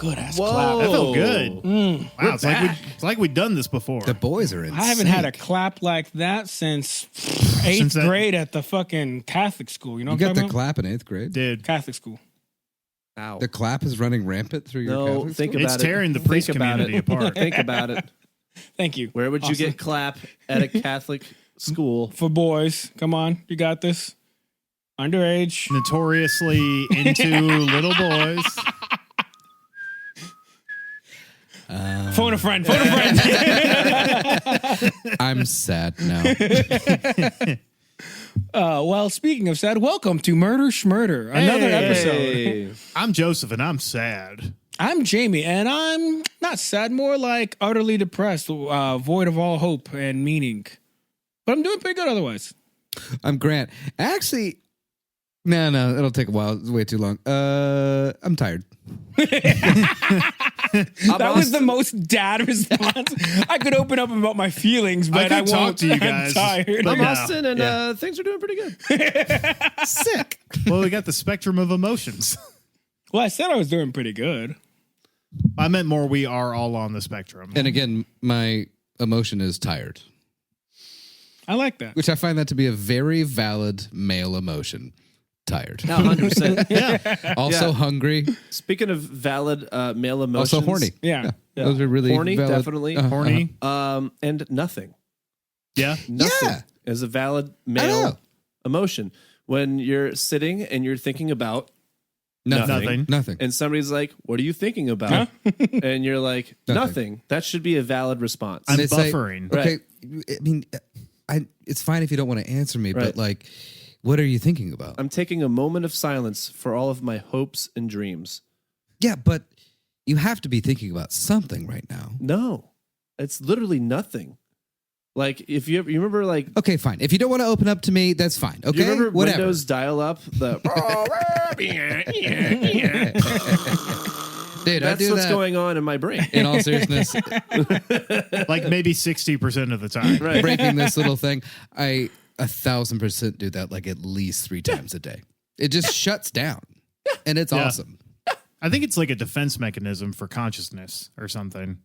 good ass Whoa. clap. That felt good. Wow, it's like we've done this before. The boys are in. I haven't had a clap like that since eighth grade at the fucking Catholic school. You know You what I'm got the talking clap in 8th grade? Dude, Catholic school. Ow. The clap is running rampant through your No, Catholic think school? about it's it. tearing the Think priest about community it. apart. Think about it. Thank you. Where would you get clap at a Catholic school? For boys. Come on. You got this. Underage. Notoriously into little boys. Phone a friend. Phone a friend. I'm sad now. Well, speaking of sad, welcome to Murder Schmurder. Another episode. Hey. I'm Joseph, and I'm sad. I'm Jamie, and I'm not sad, more like utterly depressed, void of all hope and meaning. But I'm doing pretty good otherwise. I'm Grant. Actually, no, it'll take a while. It's way too long. I'm tired. That was the most dad response. I could open up about my feelings, but I I could won't. talk to you guys, I'm tired. but I'm yeah. Austin, and things are doing pretty good. Sick. Well, we got the spectrum of emotions. Well, I said I was doing pretty good. I meant more we are all on the spectrum. And again, my emotion is tired, I like that. which I find that to be a very valid male emotion. Tired. Now, 100%. yeah. Also Yeah. hungry. Speaking of valid male emotions. Also horny. Yeah. Yeah. Those are really Horny, valid. definitely. Horny. And nothing. Yeah. Nothing Yeah. is a valid I male know. emotion. When you're sitting and you're thinking about Nothing. Nothing. and somebody's like, what are you thinking about? And you're like, nothing. That should be a valid response. I'm they say- buffering. Right. Okay, I mean, it's fine if you don't want to answer me, Right. but like, what are you thinking about? I'm taking a moment of silence for all of my hopes and dreams. Yeah, but you have to be thinking about something right now. No, it's literally nothing. Like if you remember, like Okay, fine. If you don't want to open up to me, that's fine. Okay, you remember whatever. Windows dial-up. Dude, I That's do what's that. going on in my brain. In all seriousness, Like maybe 60% of the time. Right. breaking this little thing, I 1,000% do that like at least 3 times a day. It just shuts down, and it's Yeah. awesome. I think it's like a defense mechanism for consciousness or something.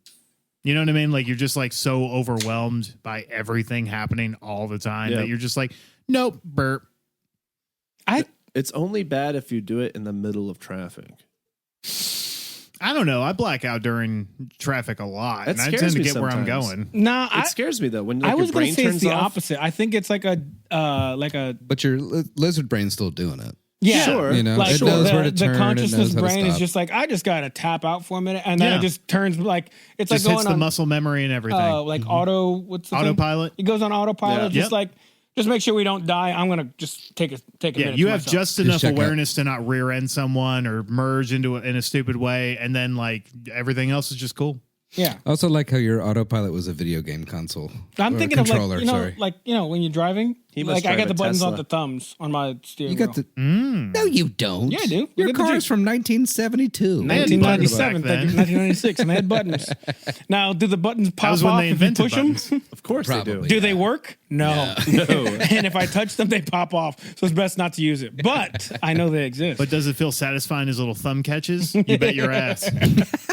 You know what I mean? Like you're just like so overwhelmed by everything happening all the time Yeah. that you're just like, nope, burp. It's only bad if you do it in the middle of traffic. I don't know. I black out during traffic a lot, That and I scares tend to me get where I'm sometimes. going. Nah, It scares me though when like, I was your going brain to say it's turns the off. opposite. I think it's like a But your lizard brain's still doing it. yeah. Sure. You know, Like it knows where to the turn. It consciousness knows how to brain is stop. just like, I just got to tap out for a minute. And then Yeah. it just turns like, it's Just like hits going the on muscle memory and everything. like what's the thing? Autopilot. It goes on autopilot. Yeah. Just like, just make sure we don't die. I'm going to just take a Yeah, minute you to have myself. just enough check out. awareness to not rear end someone or merge into it in a stupid way, and then like everything else is just cool. Yeah. I also like how your autopilot was a video game console. I'm Or thinking of controller, like, sorry. when you're driving, He must like I drive got a the buttons on Tesla. the thumbs on my steering You got wheel. the No, you don't. Yeah, I do. Your Look at the car is Jeep. from 1972. They had buttons 1997, back then. 1996, and they had buttons. Now, do the buttons That pop was when off they if you invented push buttons. them? Of course they Probably. do. Do they work? No. And if I touch them, they pop off. So it's best not to use it. But I know they exist. But does it feel satisfying as little thumb catches? You bet your ass.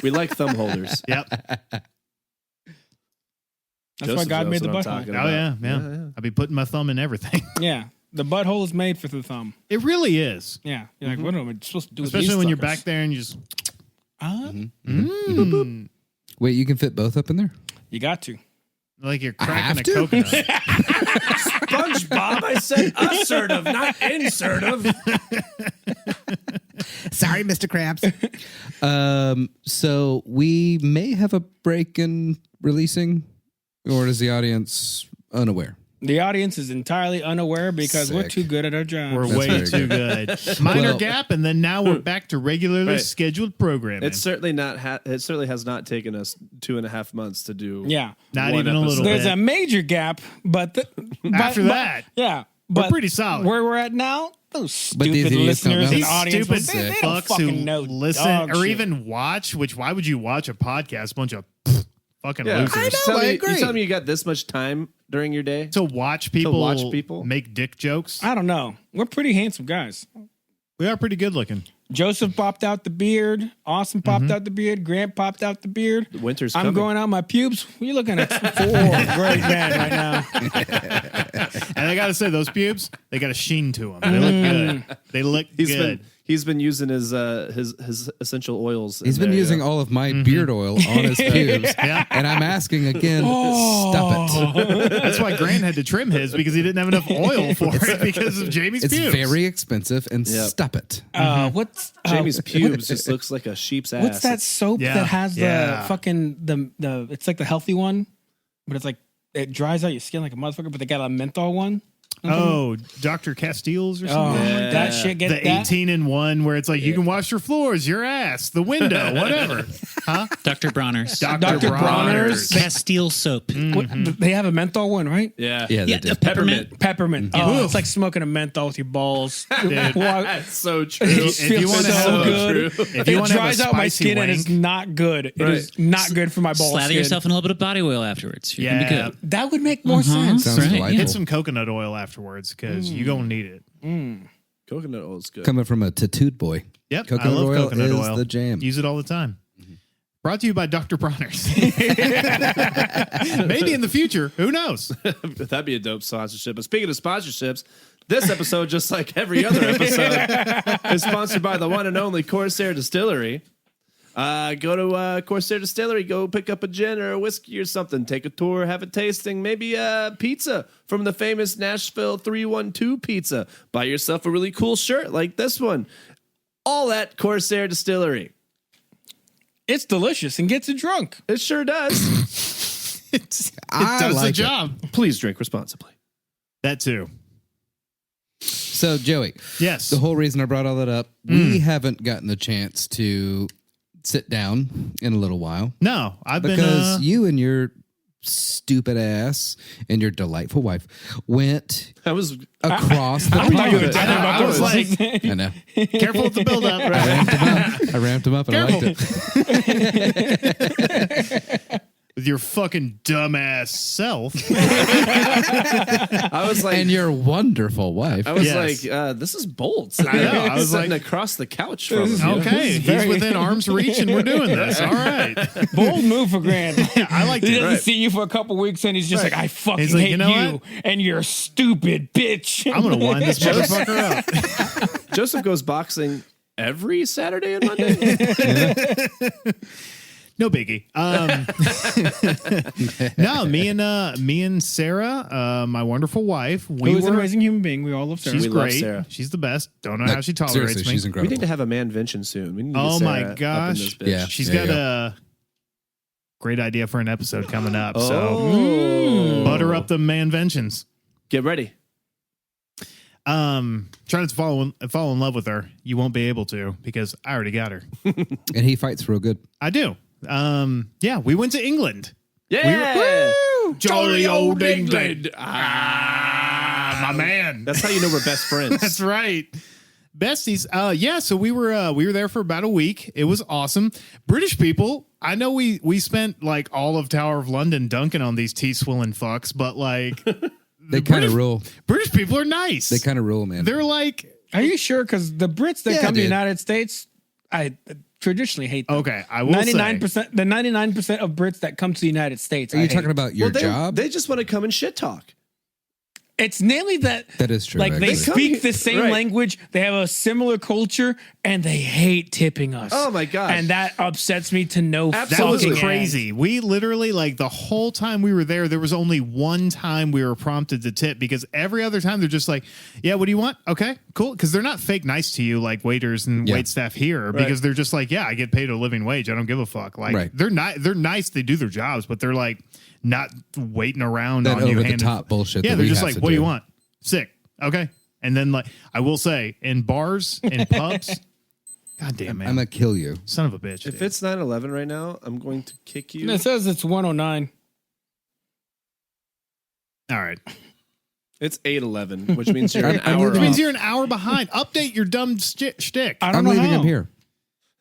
We like thumb holders. Yep. That's why Joseph God knows made the what I'm butthole. talking Oh about. yeah. I'll be putting my thumb in everything. Yeah. The butthole is made for the thumb. It really is. Yeah. You're like, what am I supposed to do with Especially these when you're suckers? back there and you just Wait, you can fit both up in there? You got to. like you're have cracking a to? coconut. SpongeBob, I said assertive, not insertive. Sorry, Mr. Krabs. So we may have a break in releasing, or is the audience unaware? The audience is entirely unaware because we're Sick. too good at our job. We're That's way very too good. Minor Well- gap, and then now we're back to regularly Right. scheduled programming. It's certainly not. It certainly has not taken us 2.5 months to do. Yeah. Not one even a little episode. There's bit. a major gap, but After that, yeah, we're but pretty solid. Where we're at now, those But these stupid idiots don't listeners know. and These audience, stupid they don't fucks who fucking know listen dog or shit. even watch. Which why would you watch a podcast? Bunch of fucking Yeah. losers. I know. Tell I me, agree. you tell me you got this much time during your day? To watch people watch people? make dick jokes. I don't know. We're pretty handsome guys. We are pretty good looking. Joseph popped out the beard. Austin popped out the beard. Grant popped out the beard. The winter's I'm coming. growing out my pubes. You're looking at 4 great men right now. And I got to say, those pubes, they got a sheen to them. They look good. They look good. He's been using his essential oils. He's been using all of my beard oil on his pubes. Yeah. And I'm asking again, stop it. That's why Grant had to trim his because he didn't have enough oil for it because of Jamie's It's pubes. very expensive and stop it. What's Jamie's pubes just looks like a sheep's ass. What's that soap Yeah. that has the Yeah. fucking the? It's like the healthy one, but it's like it dries out your skin like a motherfucker. But they got a menthol one. Oh, Dr. Castiles or Oh, something? that shit. Get The that. 18-in-1 where it's like you can wash your floors, your ass, the window, whatever. Huh? Dr. Bronner's. Dr. Bronner's. Castile soap. What, they have a menthol one, right? Yeah. Yeah, they Yeah, do. the peppermint. Peppermint. Oh, it's like smoking a menthol with your balls. That's so true. It If you feels wanna so have- good. If you It want to have dries a out my spicy skin and it's wank, not good. It Right. is not good for my balls. Slather yourself in a little bit of body oil afterwards. You're going to be yeah, good. That would make more sense. Sounds Right, delightful. get some coconut oil afterwards because you're going to need it. Coconut oil is good. Coming from a tattooed boy. Yep, Coconut I love oil coconut is oil. the jam. Use it all the time. Brought to you by Dr. Bronner's. Maybe in the future. Who knows? That'd be a dope sponsorship. But speaking of sponsorships, this episode, just like every other episode, is sponsored by the one and only Corsair Distillery. Go to Corsair Distillery, go pick up a gin or a whiskey or something, take a tour, have a tasting, maybe a pizza from the famous Nashville 312 pizza. Buy yourself a really cool shirt like this one. All at Corsair Distillery. It's delicious and gets you drunk. It sure does. It does like the it. job. Please drink responsibly. That too. So, Joey, Yes. the whole reason I brought all that up, we haven't gotten the chance to sit down in a little while No, I've because been. you and your stupid ass and your delightful wife went I was across the I thought you were pond. talking about I was this. like, I know. careful with the buildup. I ramped him up and I liked it. With your fucking dumbass self. I was like, And your wonderful wife. I was Yes. like, this is bold. I know. I was sitting like, across the couch from him. okay, he's within arm's reach and we're doing this. All right. Bold move for Grant. I liked He it. doesn't see you for a couple weeks and he's just like, I fucking He's like, hate you know you what? and you're a stupid bitch. I'm going to wind this motherfucker up. Joseph goes boxing every Saturday and Monday. No biggie. No, me and Sarah, my wonderful wife, we Who is an were. amazing human being. We all love Sarah. She's We love great. Sarah. She's the best. Don't know how she tolerates Seriously, me. she's We incredible. need to have a manvention soon. We need to Oh get my Sarah up in gosh. this bitch. Yeah. She's There got you a great idea for an episode coming up. So Oh. butter up the manventions. Get ready. Trying to fall in love with her. You won't be able to because I already got her. And he fights real good. I do. Yeah, we went to England. Yeah. Jolly old England. My man. That's how you know we're best friends. That's right. Besties. Yeah, so we were there for about a week. It was awesome. British people, I know we spent like all of Tower of London dunking on these tea-swilling fucks, but like They kind of rule. British people are nice. They kind of rule, man. They're like, Are you sure? Because the Brits that Yeah, come to the dude. United States, I traditionally hate them. okay, I will 99%, the 99% of Brits that come to the United States. Are you talking about your job? They just want to come and shit talk. It's namely that That is true, Like they actually. speak the same Right. language, they have a similar culture, and they hate tipping us. Oh my gosh. And that upsets me to no That fucking was end. crazy. We literally, like, the whole time we were there was only one time we were prompted to tip because every other time they're just like, yeah, what do you want? Okay, cool. Because they're not fake nice to you like waiters and Yeah. wait staff here because they're just like, yeah, I get paid a living wage. I don't give a fuck. Like, Right. they're nice. They do their jobs, but they're like not waiting around That on you. over the hand and- top bullshit. Yeah, that they're we just have like, to what do you do. want? Sick. Okay. And then, like, I will say, in bars, in pubs, God damn, man. I'm gonna kill you. Son of a bitch. If dude. it's 9/11 right now, I'm going to kick you. It says it's 109. All right. It's 8/11, which means you're an I'm hour Which means off. you're an hour behind. Update your dumb shtick. I don't I'm know leaving how. him here.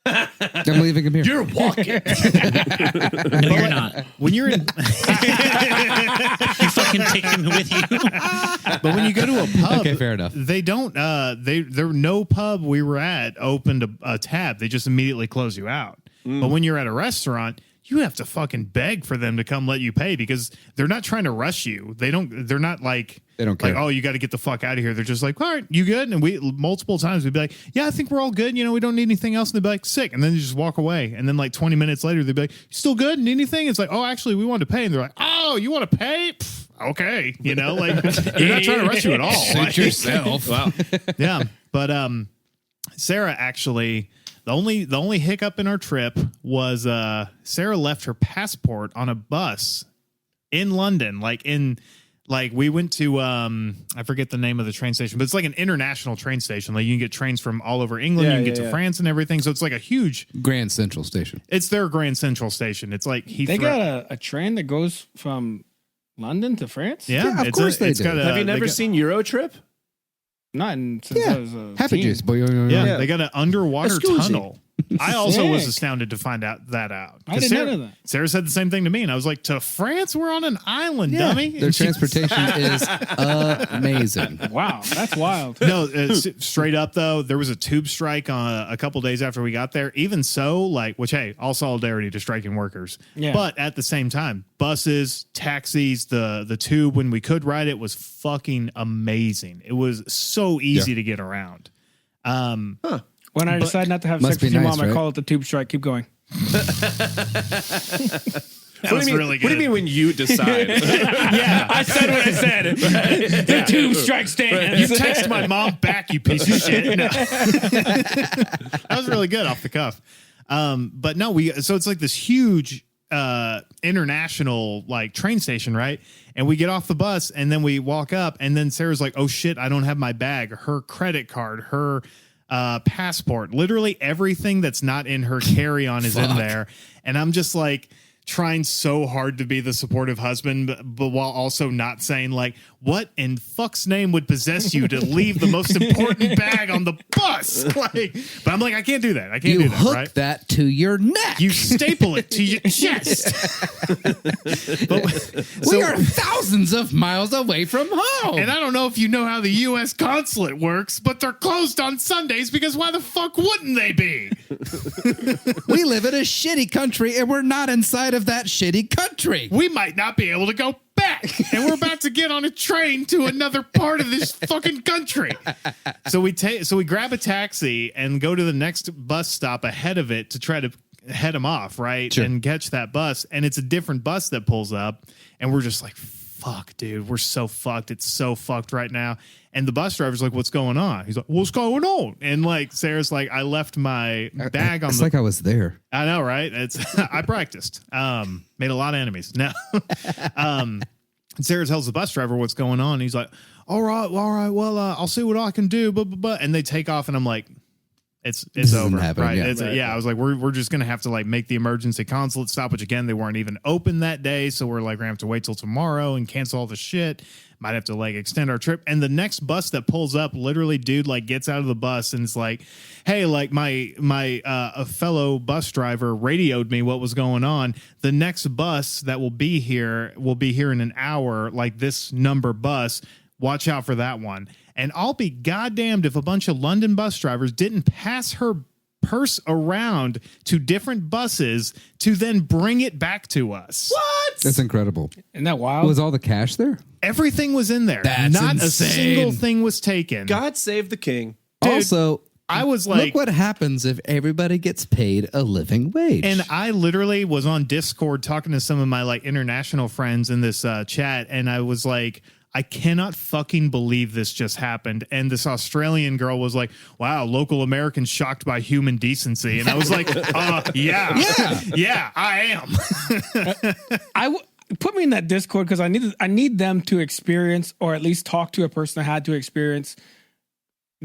I'm leaving him here. You're walking. No, you're not. When you're in, You fucking take him with you. but when you go to a pub, Okay, fair enough. They don't. There no pub we were at opened a tab. They just immediately close you out. But when you're at a restaurant, you have to fucking beg for them to come let you pay because they're not trying to rush you. They're not like They don't care. like, oh, you got to get the fuck out of here. They're just like, all right, you good? And we multiple times we'd be like, yeah, I think we're all good. You know, we don't need anything else. And they'd be like, sick. And then they just walk away. And then like 20 minutes later, they'd be like, you still good? Need anything? It's like, oh, actually, we wanted to pay. And they're like, oh, you want to pay? Pfft, okay. You know, like they're not trying to rush you at all. Suit Like, yourself. Wow. yeah. But Sarah actually, the only hiccup in our trip was Sarah left her passport on a bus in London. Like we went to I forget the name of the train station, but it's like an international train station. Like you can get trains from all over England, Yeah, you can get yeah, to yeah. France and everything. So it's like a huge Grand Central Station. it's their Grand Central station. It's like Heathrow. They got a train that goes from London to France? yeah, Yeah, of it's course they it's do. got a, Have you they never got- seen Eurotrip? Not since I was a Happy teen. juice. Boy, Yeah, Yeah. they got an underwater Excuse you. tunnel. I also was Sick. astounded to find out that out. I 'Cause didn't Sarah, know that. Sarah said the same thing to me, and I was like, "To France? We're on an island, dummy." Their And she- transportation is amazing. Wow, that's wild. No, straight up though, there was a tube strike on a couple days after we got there. Even so, like, which hey, all solidarity to striking workers. Yeah. But at the same time, buses, taxis, the tube when we could ride it was fucking amazing. It was so easy to get around. When I decide not to have Must sex be with your nice, mom, I right? call it the tube strike. Keep going. That What was do you mean? really What do good. you mean when you decide? Yeah, I said what I said. The tube strike You stands. text my mom back, you piece of shit. No. That was really good off the cuff. But no, so it's like this huge international like train station, right? And we get off the bus and then we walk up and then Sarah's like, oh shit, I don't have my bag, her credit card, her passport, literally everything that's not in her carry-on is in there. And I'm just like trying so hard to be the supportive husband, but while also not saying like, what in fuck's name would possess you to leave the most important bag on the bus? Like, but I'm like, I can't do that. I can't You do that, hook right? that to your neck. You staple it to your chest. We are thousands of miles away from home. And I don't know if you know how the U.S. consulate works, but they're closed on Sundays because why the fuck wouldn't they be? We live in a shitty country and we're not inside of that shitty country. We might not be able to go back, and we're about to get on a train to another part of this fucking country. So we grab a taxi and go to the next bus stop ahead of it to try to head them off, right? Sure. And catch that bus. And it's a different bus that pulls up, and we're just like, fuck, dude, we're so fucked. It's so fucked right now. And the bus driver's like, what's going on? He's like, what's going on? And like, Sarah's like, I left my bag on It's the... like I was there. I know, right? It's I practiced. Made a lot of enemies. No. And Sarah tells the bus driver what's going on. He's like, all right. Well, I'll see what I can do. But and they take off, and I'm like, it's isn't over, happening, right? yeah. It's, I was like, we're just gonna have to like make the emergency consulate stop, which again they weren't even open that day, so we're like gonna have to wait till tomorrow and cancel all the shit. Might have to like extend our trip. And the next bus that pulls up, literally, dude, like gets out of the bus and it's like, hey, like my a fellow bus driver radioed me what was going on. The next bus that will be here in an hour, like this number bus. Watch out for that one. And I'll be goddamned if a bunch of London bus drivers didn't pass her purse around to different buses to then bring it back to us. What? That's incredible. Isn't that wild? Was all the cash there? Everything was in there. That's Not a insane. single thing was taken. God save the king. Dude, Also, I was like, look what happens if everybody gets paid a living wage. and I literally was on Discord talking to some of my like international friends in this chat, and I was like, I cannot fucking believe this just happened. And this Australian girl was like, wow, local Americans shocked by human decency. And I was like, yeah, I am. Put me in that Discord because I need them to experience or at least talk to a person that had to experience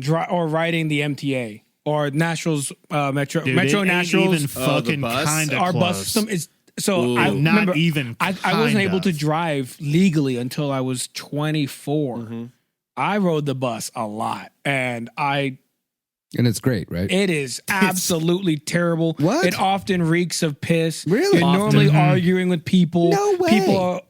riding the MTA or Nationals Metro Dude, Metro it ain't Nationals. even fucking bus? kind of Our close. bus system is so. I Not remember even I wasn't kind able to of. drive legally until I was 24. Mm-hmm. I rode the bus a lot, and I And it's great, right? It is absolutely terrible. What? It often reeks of piss. Really? You're normally arguing with people. No way. People are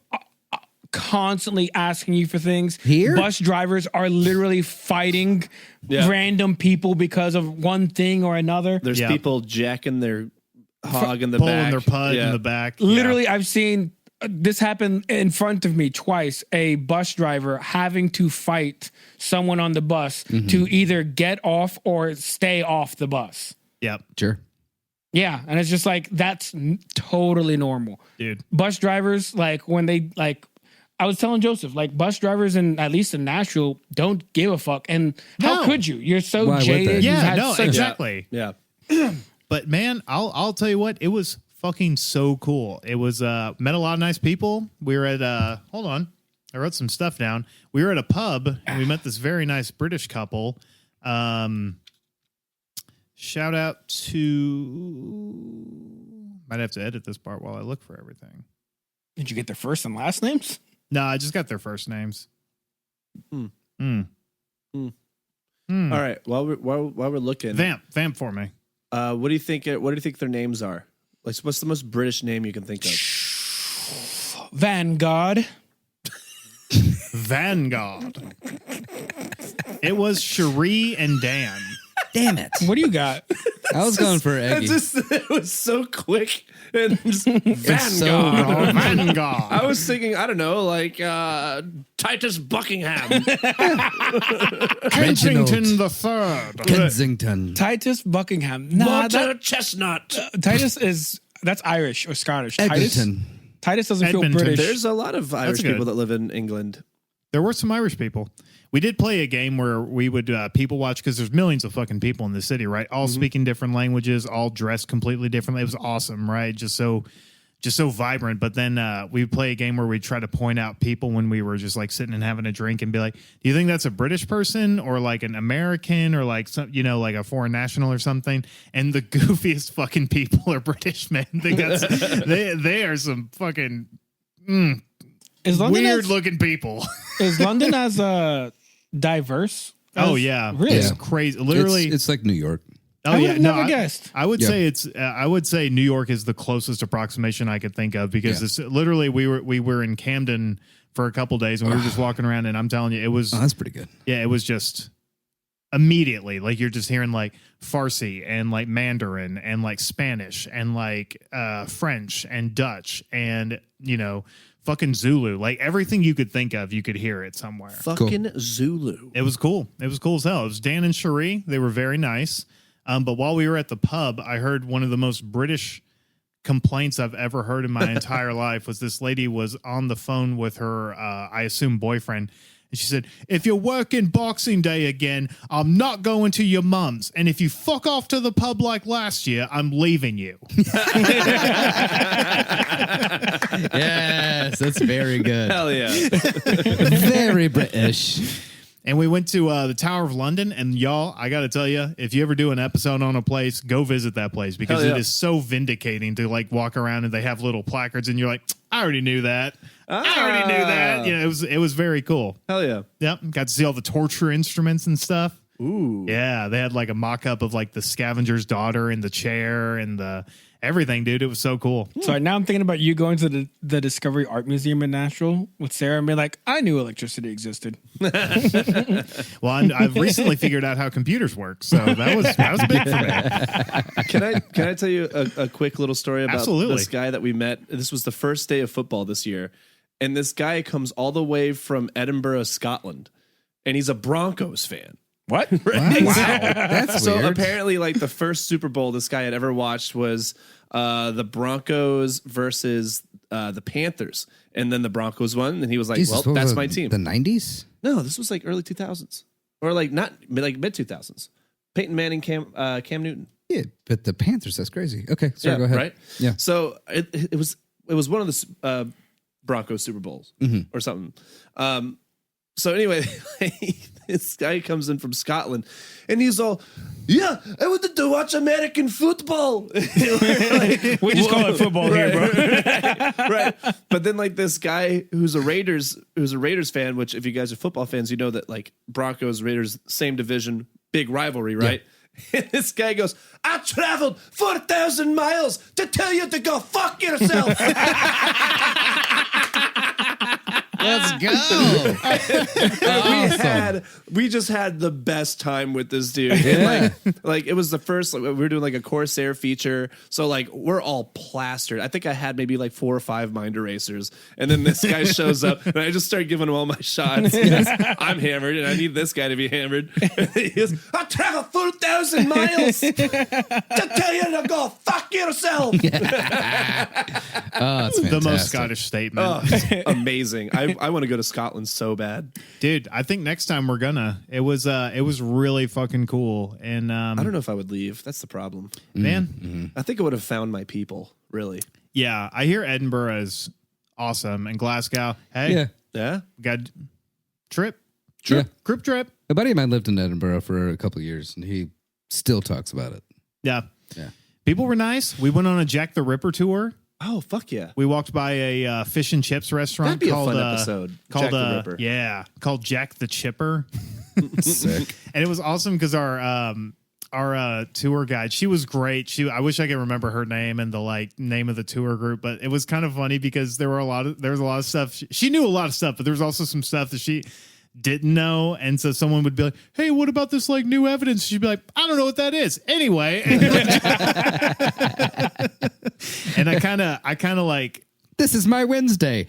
constantly asking you for things. Here? Bus drivers are literally fighting random people because of one thing or another. There's people jacking their hog in the Pulling back. their pud in the back. Literally, I've seen this happen in front of me twice. A bus driver having to fight someone on the bus to either get off or stay off the bus. Yep. Sure. Yeah, and it's just like that's totally normal. Dude. Bus drivers, like when they like, I was telling Joseph, like bus drivers in at least in Nashville don't give a fuck. And how No. could you? You're so Why would jaded. they? You've Yeah, had no, such- exactly. Yeah. But man, I'll tell you what, it was fucking so cool. It was met a lot of nice people. We were at hold on, I wrote some stuff down. We were at a pub and we met this very nice British couple. Shout out to, might have to edit this part while I look for everything. Did you get their first and last names? No, I just got their first names. Hmm. Hmm. All right. While we're looking, Vamp for me. what do you think? What do you think their names are? Like, what's the most British name you can think of? Vanguard. Vanguard. It was Cherie and Dan. Damn it. What do you got? I was going for Eggy. It was so quick and just It's so Vanguard. wrong. Vanguard. I was thinking, I don't know, like Titus Buckingham. Kensington the Third. Kensington. Titus Buckingham. Nah, Walter Chestnut. Titus that's Irish or Scottish. Titus Edmonton. doesn't feel Edmonton. British. There's a lot of Irish good. people that live in England. There were some Irish people. We did play a game where we would people watch because there's millions of fucking people in the city, right? All speaking different languages, all dressed completely differently. It was awesome, right? Just so vibrant. But then we would play a game where we'd try to point out people when we were just like sitting and having a drink and be like, do you think that's a British person or like an American or like some, like a foreign national or something? And the goofiest fucking people are British men. They are some fucking Is London weird as, looking people. is London as diverse? Oh as- yeah, really? It's crazy. Literally, It's like New York. oh I yeah. would've No, never guessed. I would Yeah. say it's. I would say New York is the closest approximation I could think of because Yeah. it's literally we were in Camden for a couple days and we were just walking around and I'm telling you it was Oh, that's pretty good. yeah, it was just immediately like you're just hearing like Farsi and like Mandarin and like Spanish and like French and Dutch and fucking Zulu, like everything you could think of, you could hear it somewhere. Fucking Zulu. It was cool. It was cool as hell. It was Dan and Cherie. They were very nice. But while we were at the pub, I heard one of the most British complaints I've ever heard in my entire life was this lady was on the phone with her, I assume, boyfriend. And she said, if you're working Boxing Day again, I'm not going to your mum's. And if you fuck off to the pub like last year, I'm leaving you. Yes, that's very good. Hell yeah. Very British. And we went to the Tower of London. And y'all, I got to tell you, if you ever do an episode on a place, go visit that place because Hell yeah. it is so vindicating to like walk around and they have little placards and you're like, I already knew that. I already knew that. It was very cool. Hell yeah. Yep. Got to see all the torture instruments and stuff. Ooh. Yeah. They had like a mock up of like the scavenger's daughter in the chair and the everything, dude. It was so cool. So now I'm thinking about you going to the Discovery Art Museum in Nashville with Sarah and being like, I knew electricity existed. Well, I've recently figured out how computers work. So that was big for me. Can I tell you a quick little story about Absolutely. this guy that we met? This was the first day of football this year. And this guy comes all the way from Edinburgh, Scotland. And he's a Broncos fan. What? Wow, that's So weird. apparently, like the first Super Bowl this guy had ever watched was the Broncos versus the Panthers, and then the Broncos won, and he was like, Jesus, "Well, what was that's it, my team." The 90s? No, this was like early 2000s, or like not like mid 2000s. Peyton Manning, Cam Newton. Yeah, but the Panthers, that's crazy. Okay, sorry, go ahead. Right. Yeah. So it was one of the Broncos Super Bowls or something. So anyway, this guy comes in from Scotland, and he's all, "Yeah, I wanted to watch American football." We just call it football here, bro. Right. But then like this guy who's a Raiders fan, which if you guys are football fans, you know that like Broncos, Raiders, same division, big rivalry, right? And this guy goes, I traveled 4,000 miles to tell you to go fuck yourself. Let's go. We just had the best time with this dude. And like it was the first, we were doing like a Corsair feature. So like we're all plastered. I think I had maybe like 4 or 5 mind erasers. And then this guy shows up and I just started giving him all my shots. I'm hammered and I need this guy to be hammered. And he goes, I traveled 4,000 miles to tell you to go fuck yourself. Oh, it's The most fantastic. Scottish statement. Oh, it's amazing. I want to go to Scotland so bad. Dude, I think next time we're gonna. It was really fucking cool. And I don't know if I would leave. That's the problem. man, I think I would have found my people, really. yeah, I hear Edinburgh is awesome and Glasgow. Hey, Yeah. Yeah? we got trip. Yeah. Group trip. A buddy of mine lived in Edinburgh for a couple of years, and he still talks about it. Yeah. Yeah. People were nice. We went on a Jack the Ripper tour. Oh, fuck yeah. We walked by a fish and chips restaurant That'd be called a fun episode. Called Jack the Ripper. yeah, called Jack the Chipper. Sick. And it was awesome because our tour guide, she was great. I wish I could remember her name and the name of the tour group, but it was kind of funny because there was a lot of stuff. She knew a lot of stuff, but there was also some stuff that she didn't know. And so someone would be like, hey, what about this new evidence? She'd be like, I don't know what that is. Anyway. And I kind of like, This is my Wednesday.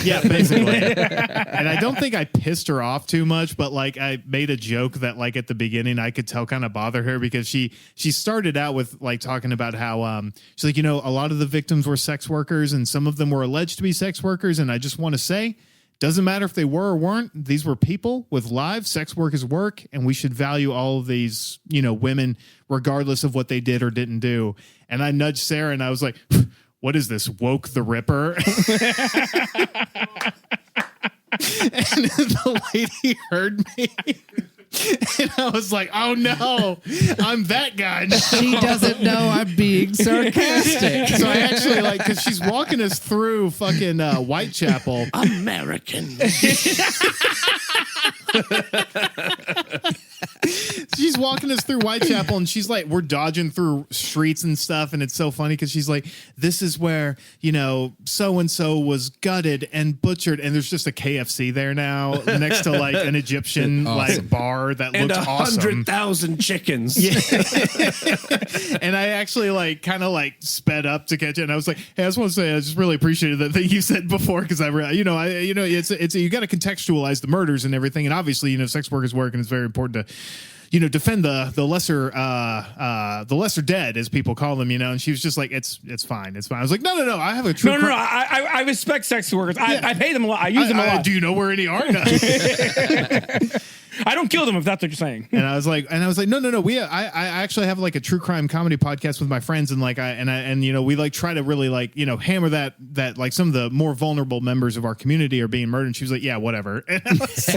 yeah, basically. And I don't think I pissed her off too much, but I made a joke that at the beginning I could tell kind of bothered her because she started out with talking about how she's like, a lot of the victims were sex workers and some of them were alleged to be sex workers. And I just want to say, doesn't matter if they were or weren't, these were people with lives. Sex work is work, and we should value all of these, women regardless of what they did or didn't do. And I nudged Sarah and I was like, what is this, woke the Ripper? And the lady heard me. And I was like, oh no, I'm that guy now. She doesn't know I'm being sarcastic. So I actually because she's walking us through fucking Whitechapel. American. She's walking us through Whitechapel and she's like, we're dodging through streets and stuff. And it's so funny because she's like, this is where, so-and-so was gutted and butchered. And there's just a KFC there now next to an Egyptian Awesome. bar that And looked awesome. 100,000 chickens. And I actually kind of sped up to catch it. And I was like, hey, I just want to say, I just really appreciated that thing you said before. Cause it's you got to contextualize the murders and everything. And obviously, sex work is work and it's very important to, defend the lesser dead, as people call them, and she was just like, it's fine. It's fine. I was like, no. I have a true. No. I respect sex workers. I pay them a lot. I use them a lot. Do you know where any are? No. I don't kill them if that's what you're saying. And I was like, no. I actually have a true crime comedy podcast with my friends, and we try to really hammer that some of the more vulnerable members of our community are being murdered. And she was like, yeah, whatever. And I was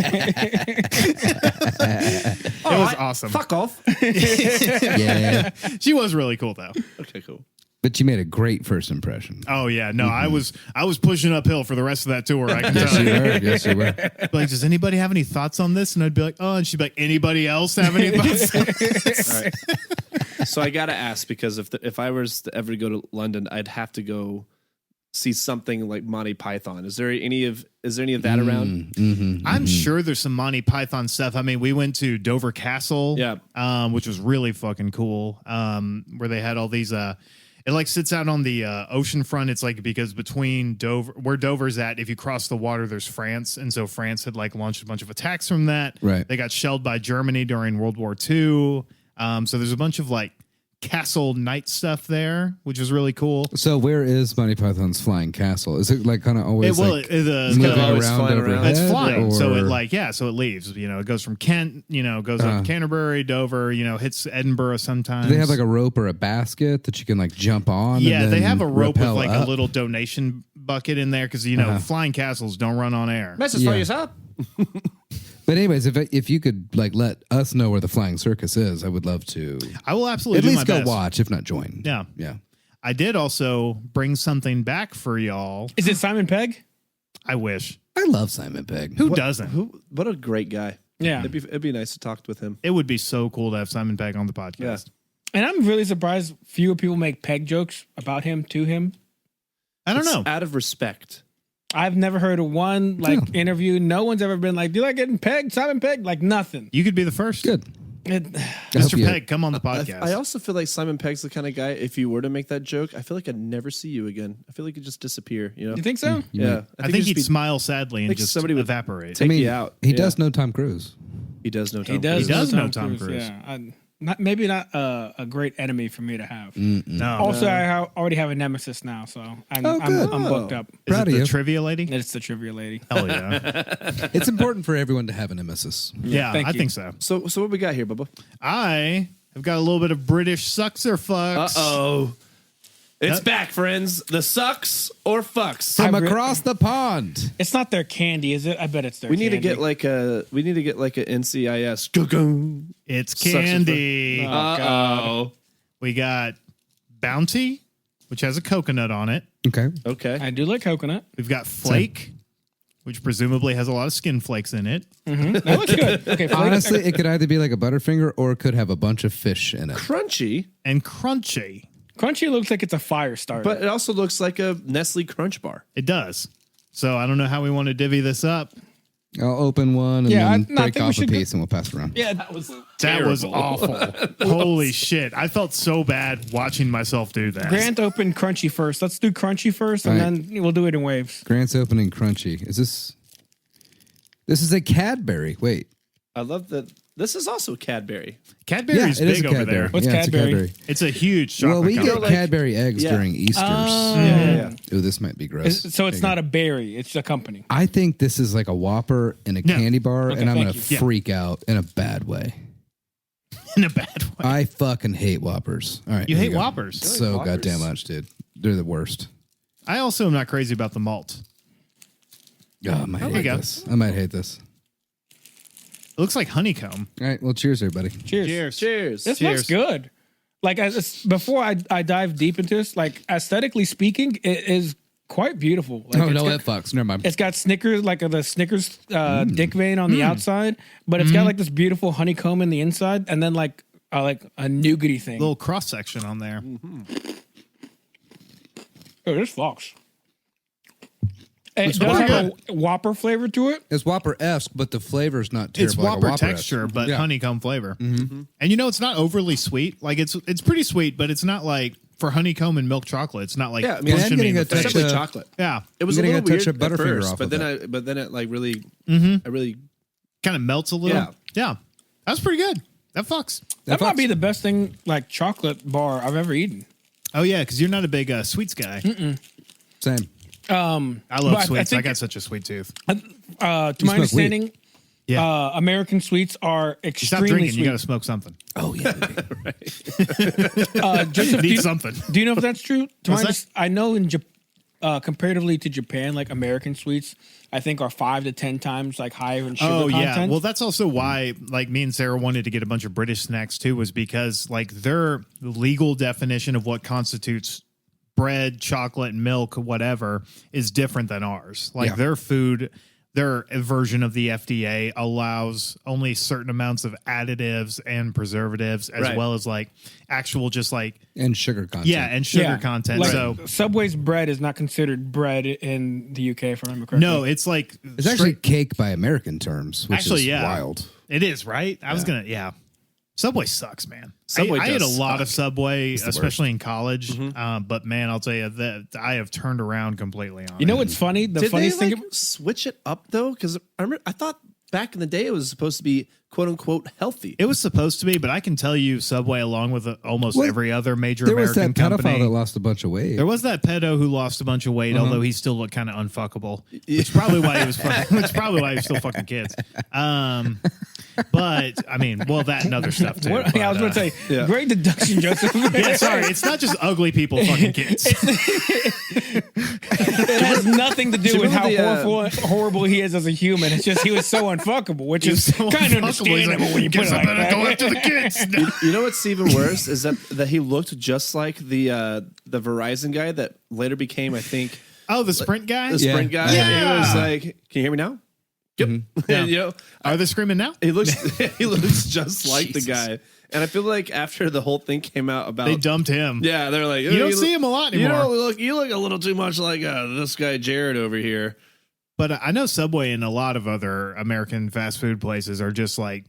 it was awesome. Fuck off. Yeah. She was really cool though. Okay, cool. But you made a great first impression. Oh yeah, no, I was pushing uphill for the rest of that tour. I can Yes, tell you you. were. Yes, you were. Does anybody have any thoughts on this? And I'd be like, oh, and she'd be like, anybody else have any thoughts on this? All right. So I got to ask, because if I was to ever go to London, I'd have to go see something like Monty Python. Is there any of that around? I'm sure there's some Monty Python stuff. I mean, we went to Dover Castle, which was really fucking cool. Where they had all these. It sits out on the ocean front. It's because between Dover, where Dover's at, if you cross the water, there's France, and so France had launched a bunch of attacks from that. Right. They got shelled by Germany during World War II. So there's a bunch of castle night stuff there, which is really cool. So where is Monty Python's flying castle? Is it kind of always it's moving kind of always around flying overhead? around. It's flying, so or- so it leaves. It goes from Kent, goes up to Canterbury, Dover, hits Edinburgh sometimes. Do they have a rope or a basket that you can jump on? Yeah, and they then have a rope with rappel a up? little donation bucket in there because flying castles don't run on air. Message Yeah. for yourself. But anyways, if you could let us know where the flying circus is, I would love to I will absolutely at do least my go best. watch, if not join. Yeah. Yeah. I did also bring something back for y'all. Is it Simon Pegg? I wish. I love Simon Pegg. Who doesn't? What a great guy. Yeah. It'd be nice to talk with him. It would be so cool to have Simon Pegg on the podcast. Yeah. And I'm really surprised fewer people make Peg jokes about him to him. I don't know. Out of respect. I've never heard of one interview. No one's ever been like, "Do you like getting pegged, Simon Pegg?" Like nothing. You could be the first. Good. Mr. Pegg, come on the podcast. I also feel like Simon Pegg's the kind of guy, if you were to make that joke, I feel like I'd never see you again. I feel like you'd just disappear, you know? You think so? Yeah. I think you'd he'd smile sadly and like just somebody would evaporate. take you out. He Yeah. does know Tom Cruise. He does know Tom He does. He does know Tom Cruise. Yeah. Maybe not a great enemy for me to have. No. Also, I already have a nemesis now, so I'm good. booked up. Is Proud it of the you. trivia lady? It's the trivia lady. Hell yeah. It's important for everyone to have a nemesis. Yeah, thank I you. think so. So what we got here, Bubba? I have got a little bit of British sucks or fucks. Uh-oh. It's back, friends. The sucks or fucks. From across the pond. It's not their candy, is it? I bet it's their. We need to candy. get like a NCIS. Go-go. It's Sucks or candy. Oh, God. We got Bounty, which has a coconut on it. Okay. Okay. I do like coconut. We've got Flake, which presumably has a lot of skin flakes in it. That looks good. Okay, Flake. Honestly, it could either be like a Butterfinger or it could have a bunch of fish in it. Crunchy, And Crunchy. Crunchy looks like it's a fire starter. but it also looks like a Nestle Crunch bar. It does. So I don't know how we want to divvy this up. I'll open one and Yeah, then I break think we off a should piece and we'll pass it around. yeah, that was That was awful. Holy shit. I felt so bad watching myself do that. Grant opened Crunchy first. Let's do Crunchy first, and All right. then we'll do it in waves. Grant's opening Crunchy. Is this? This is a Cadbury. Wait. I love that. This is also Cadbury. Cadbury's it is big a over Cadbury. there. What's Yeah, it's a Cadbury? It's a huge chocolate Well, we get company. like- Cadbury eggs yeah. during Easter's. Yeah. Ooh, this might be gross. So it's not a berry; it's a company. I think this is like a Whopper in a No. candy bar, Okay, and I'm thank gonna you. Yeah. freak out in a bad way. In a bad way. I fucking hate Whoppers. All right, You here hate go. Whoppers. So Whoppers? goddamn much, dude. They're the worst. I also am not crazy about the malt. Oh, I might you hate go. this. I might hate this. It looks like honeycomb. All right, well, cheers, everybody. Cheers. Cheers. This Cheers. looks good. Like before I dive deep into this, like aesthetically speaking, it is quite beautiful. Like, Oh it's no, got- that fucks. Never mind. It's got Snickers, like the Snickers dick vein on the outside, but it's got like this beautiful honeycomb in the inside, and then like a nougaty thing. Little cross section on there. Oh, this fucks. It does have a Whopper flavor to it. It's Whopper-esque, but the flavor's not terrible. It's like a Whopper Whopper-esque. texture, but Yeah. honeycomb flavor. And you know, it's not overly sweet. Like it's pretty sweet, but it's not like for honeycomb and milk chocolate. It's not like Yeah, I mean, punching I'm me in getting the a face. touch Simply of- chocolate. Yeah, It was a I'm getting little a touch weird of at Butterfinger first, off but of then that. it like really, I really kind of melts a little. Yeah. Yeah, that's pretty good. That fucks. That might be the best thing, like chocolate bar I've ever eaten. Oh yeah, because you're not a big sweets guy. Same. I But love I sweets. I think- got such a sweet tooth. To my smoke understanding, Yeah, American sweets are you stop extremely drinking. sweet. You got to smoke something. Oh yeah. Joseph, Need something. do you know if that's true? To my What's that? I know in comparatively to Japan, like American sweets, I think are 5 to 10 times like higher in sugar Oh content. yeah, well that's also why like me and Sarah wanted to get a bunch of British snacks too, was because like their legal definition of what constitutes bread, chocolate, milk, whatever is different than ours. Like Yeah. their food, their version of the FDA allows only certain amounts of additives and preservatives, as Right. well as like actual just like And sugar content. and sugar Yeah. content. Like, So Subway's bread is not considered bread in the UK, if I remember correctly. no, it's like It's actually cake by American terms, which Actually, is yeah. wild. It is, right? I was gonna, Subway sucks, man. Subway I ate a does lot of Subway, the especially in college. But man, I'll tell you that I have turned around completely on You know it. what's funny? The Did funniest they thing. switch it up though? Because I thought back in the day it was supposed to be quote unquote healthy. It was supposed to be, but I can tell you, Subway, along with almost Well, every other major There was American that pedophile company, that lost a bunch of weight. there was that pedo who lost a bunch of weight, although he still looked kind of unfuckable, which is probably why he was which is probably why he was still fucking kids. But I mean, well, that and other stuff too. What, I was going to say, great deduction, Joseph. Yeah, sorry, it's not just ugly people fucking kids. It has nothing to do with how remember horrible he is as a human. It's just he was so unfuckable, which is So kind of unfuckable. He's like, understandable when you put "Guess it I like better that. go after the kids. You know what's even worse is that he looked just like the Verizon guy that later became, I think, Oh, the Sprint guy? the Sprint guy. Yeah. He was like, "Can you hear me now?" Yep. Yeah. You know, Are they screaming now? he looks just like the guy. And I feel like after the whole thing came out about They dumped him. yeah, they're like You don't see him a lot anymore. You look a little too much like this guy Jared over here. But I know Subway and a lot of other American fast food places are just like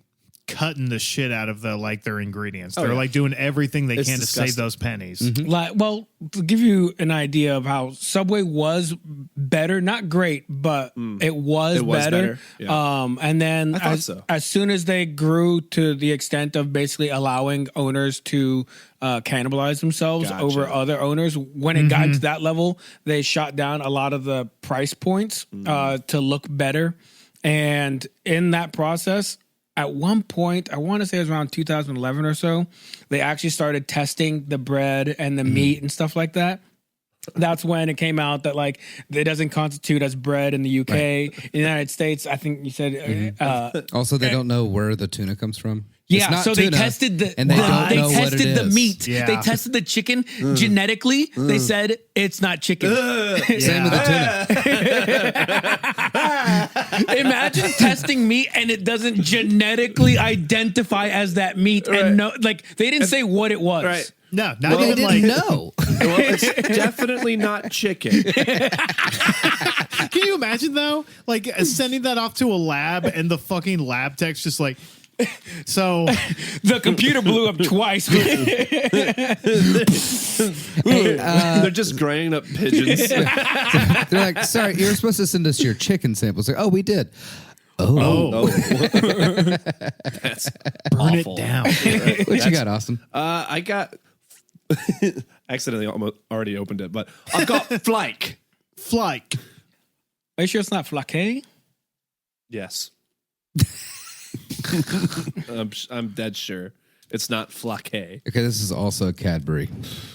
cutting the shit out of their ingredients. They're yeah. like doing everything they It's can to disgusting. save those pennies. Like, well, to give you an idea of how Subway was better, not great, but it was better. Yeah. And then I thought so. as soon as they grew to the extent of basically allowing owners to cannibalize themselves Gotcha. over other owners, when it got to that level, they shot down a lot of the price points to look better. And in that process, at one point, I want to say it was around 2011 or so, they actually started testing the bread and the meat and stuff like that. That's when it came out that like it doesn't constitute as bread in the UK. In the United States, I think you said Also, they don't know where the tuna comes from. yeah, It's not so they tuna, tested the and they don't they know what tested it the is. meat. Yeah. They tested the chicken genetically. They said it's not chicken. Same with the tuna. Imagine testing meat and it doesn't genetically identify as that meat, and no, like they didn't say what it was. Right. No, not They even didn't like. know. Well, it's definitely not chicken. Can you imagine though, like sending that off to a lab and the fucking lab tech's just like, so The computer blew up twice. Hey, They're just grinding up pigeons. they're like, sorry, you were supposed to send us your chicken samples. Like, oh, we did. Oh, That's burn awful. it down. what you got, Austin? I got accidentally almost already opened it, but I've got flake. Flake. Are you sure it's not flaque? Yes. I'm dead sure it's not flake. Okay, this is also Cadbury.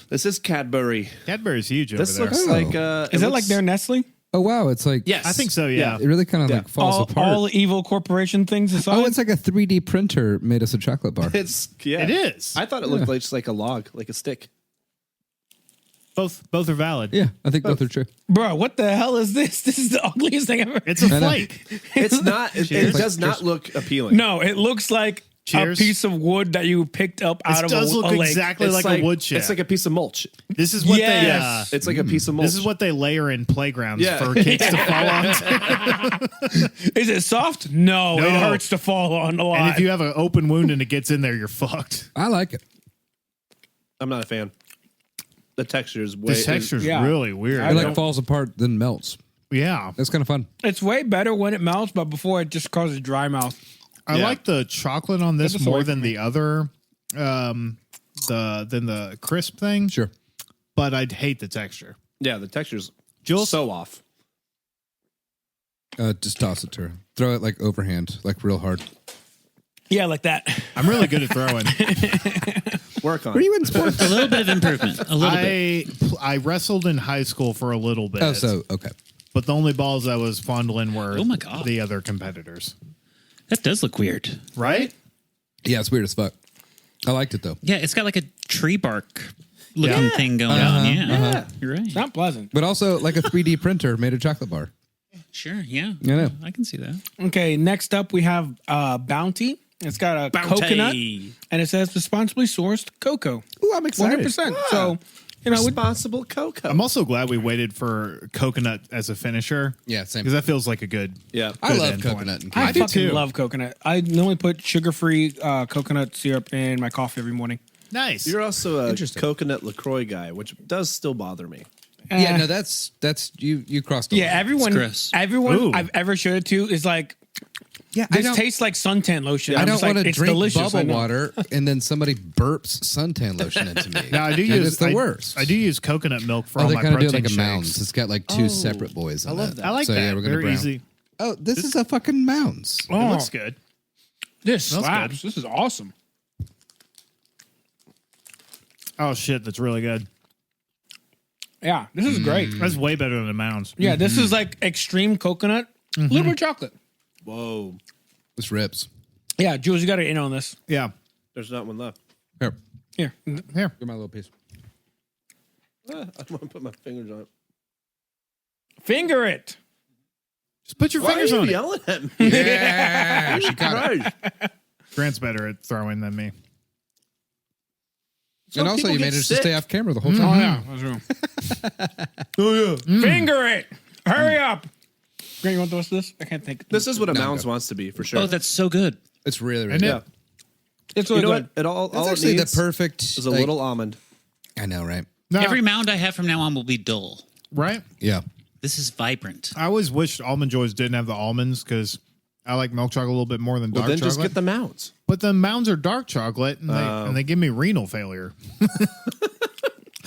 This is Cadbury. Cadbury's huge This over there. looks Oh. like Is that like their Nestle? Oh, wow. It's like, yes. I think so, yeah. it really kind of like falls apart. All evil corporation things aside. Oh, it's like a 3D printer made us a chocolate bar. It's yeah. It is. I thought it looked like just like a log, like a stick. Both are valid. Yeah, I think both are true. Bro, what the hell is this? This is the ugliest thing ever. It's a know. flake. It's not. It Cheers. does not look appealing. No, it looks like Cheers. a piece of wood that you picked up out It of does a look lake. exactly It's like a wood chip. It's like a piece of mulch. This is what Yes. It's like a piece of mulch. this is what they layer in playgrounds Yeah. for kids to fall on. Is it soft? No, it No. hurts to fall on a lot. And if you have an open wound and it gets in there, you're fucked. I like it. I'm not a fan. The texture is way. This texture's yeah. really weird. It like falls apart, then melts. Yeah. That's kind of fun. It's way better when it melts, but before it just causes dry mouth. I Yeah. like the chocolate on this Get this more away than from the other than the crisp thing. Sure. But I'd hate the texture. Yeah, the texture's Jules? so off. Just toss it to her. Throw it like overhand, like real hard. Yeah, like that. I'm really good at throwing. Work on. Were it. you in sports? A little bit of improvement. A little bit. I wrestled in high school for a little bit. Oh, so, okay. But the only balls I was fondling were Oh my God. the other competitors. That does look weird. Right? Yeah, it's weird as fuck. I liked it though. Yeah, it's got like a tree bark looking Yeah. thing going on. Yeah, you're right. It's not pleasant. But also like a 3D printer made a chocolate bar. Sure, yeah. I know. I can see that. Okay, next up we have Bounty. It's got a coconut, and it says responsibly sourced cocoa. Ooh, I'm excited. 100%. So, you know, Responsible cocoa. I'm also glad we waited for coconut as a finisher. Yeah, same. Because that feels like a good. yeah. I good love endpoint. coconut and I candy. do fucking too. love coconut. I normally put sugar-free coconut syrup in my coffee every morning. Nice. You're also a Interesting. coconut LaCroix guy, which does still bother me. Yeah, no, that's you crossed. Yeah, everyone gross. Ooh. I've ever showed it to is like, yeah. I this don't, tastes like suntan lotion. I I'm don't just like, want to it's drink delicious. I bubble know. water and then somebody burps suntan lotion into me. Now I do And use it's the I- worst. I do use coconut milk for Oh, all they my kind of do protein it like a shakes. mounds. It's got like two separate boys. I love that. I like so, that. Yeah, we're gonna Very brown. easy. Oh, this is a fucking mounds. It looks good. This Smells slaps. good. This is awesome. Oh shit, that's really good. Yeah, this is great. That's way better than the mounds. Yeah, this is like extreme coconut, a little bit of chocolate. Whoa. This rips. Yeah, Jules, you got to in on this. Yeah. There's not one left. Here, Here, Here. give my little piece. I don't want to put my fingers on it. finger it. Just put your Why are fingers you on it. yelling at me? Yeah, she got it. Christ. Grant's better at throwing than me. Some And also, people you get managed to sick. stay off camera the whole Oh time. yeah, that's true. Finger it. Hurry up. Grant, you want the rest of this? I can't think. This is what a No, Mounds go. wants to be for sure. Oh, that's so good. It's really, really Isn't good. it? It's you really know good. what? It all It's it actually the needs perfect. is a like- little almond. I know, right? No, Every mound I have from now on will be dull. right? Yeah. This is vibrant. I always wished Almond Joys didn't have the almonds because I like milk chocolate a little bit more than Well, dark then chocolate. just get the Mounds. But the Mounds are dark chocolate, and they give me renal failure.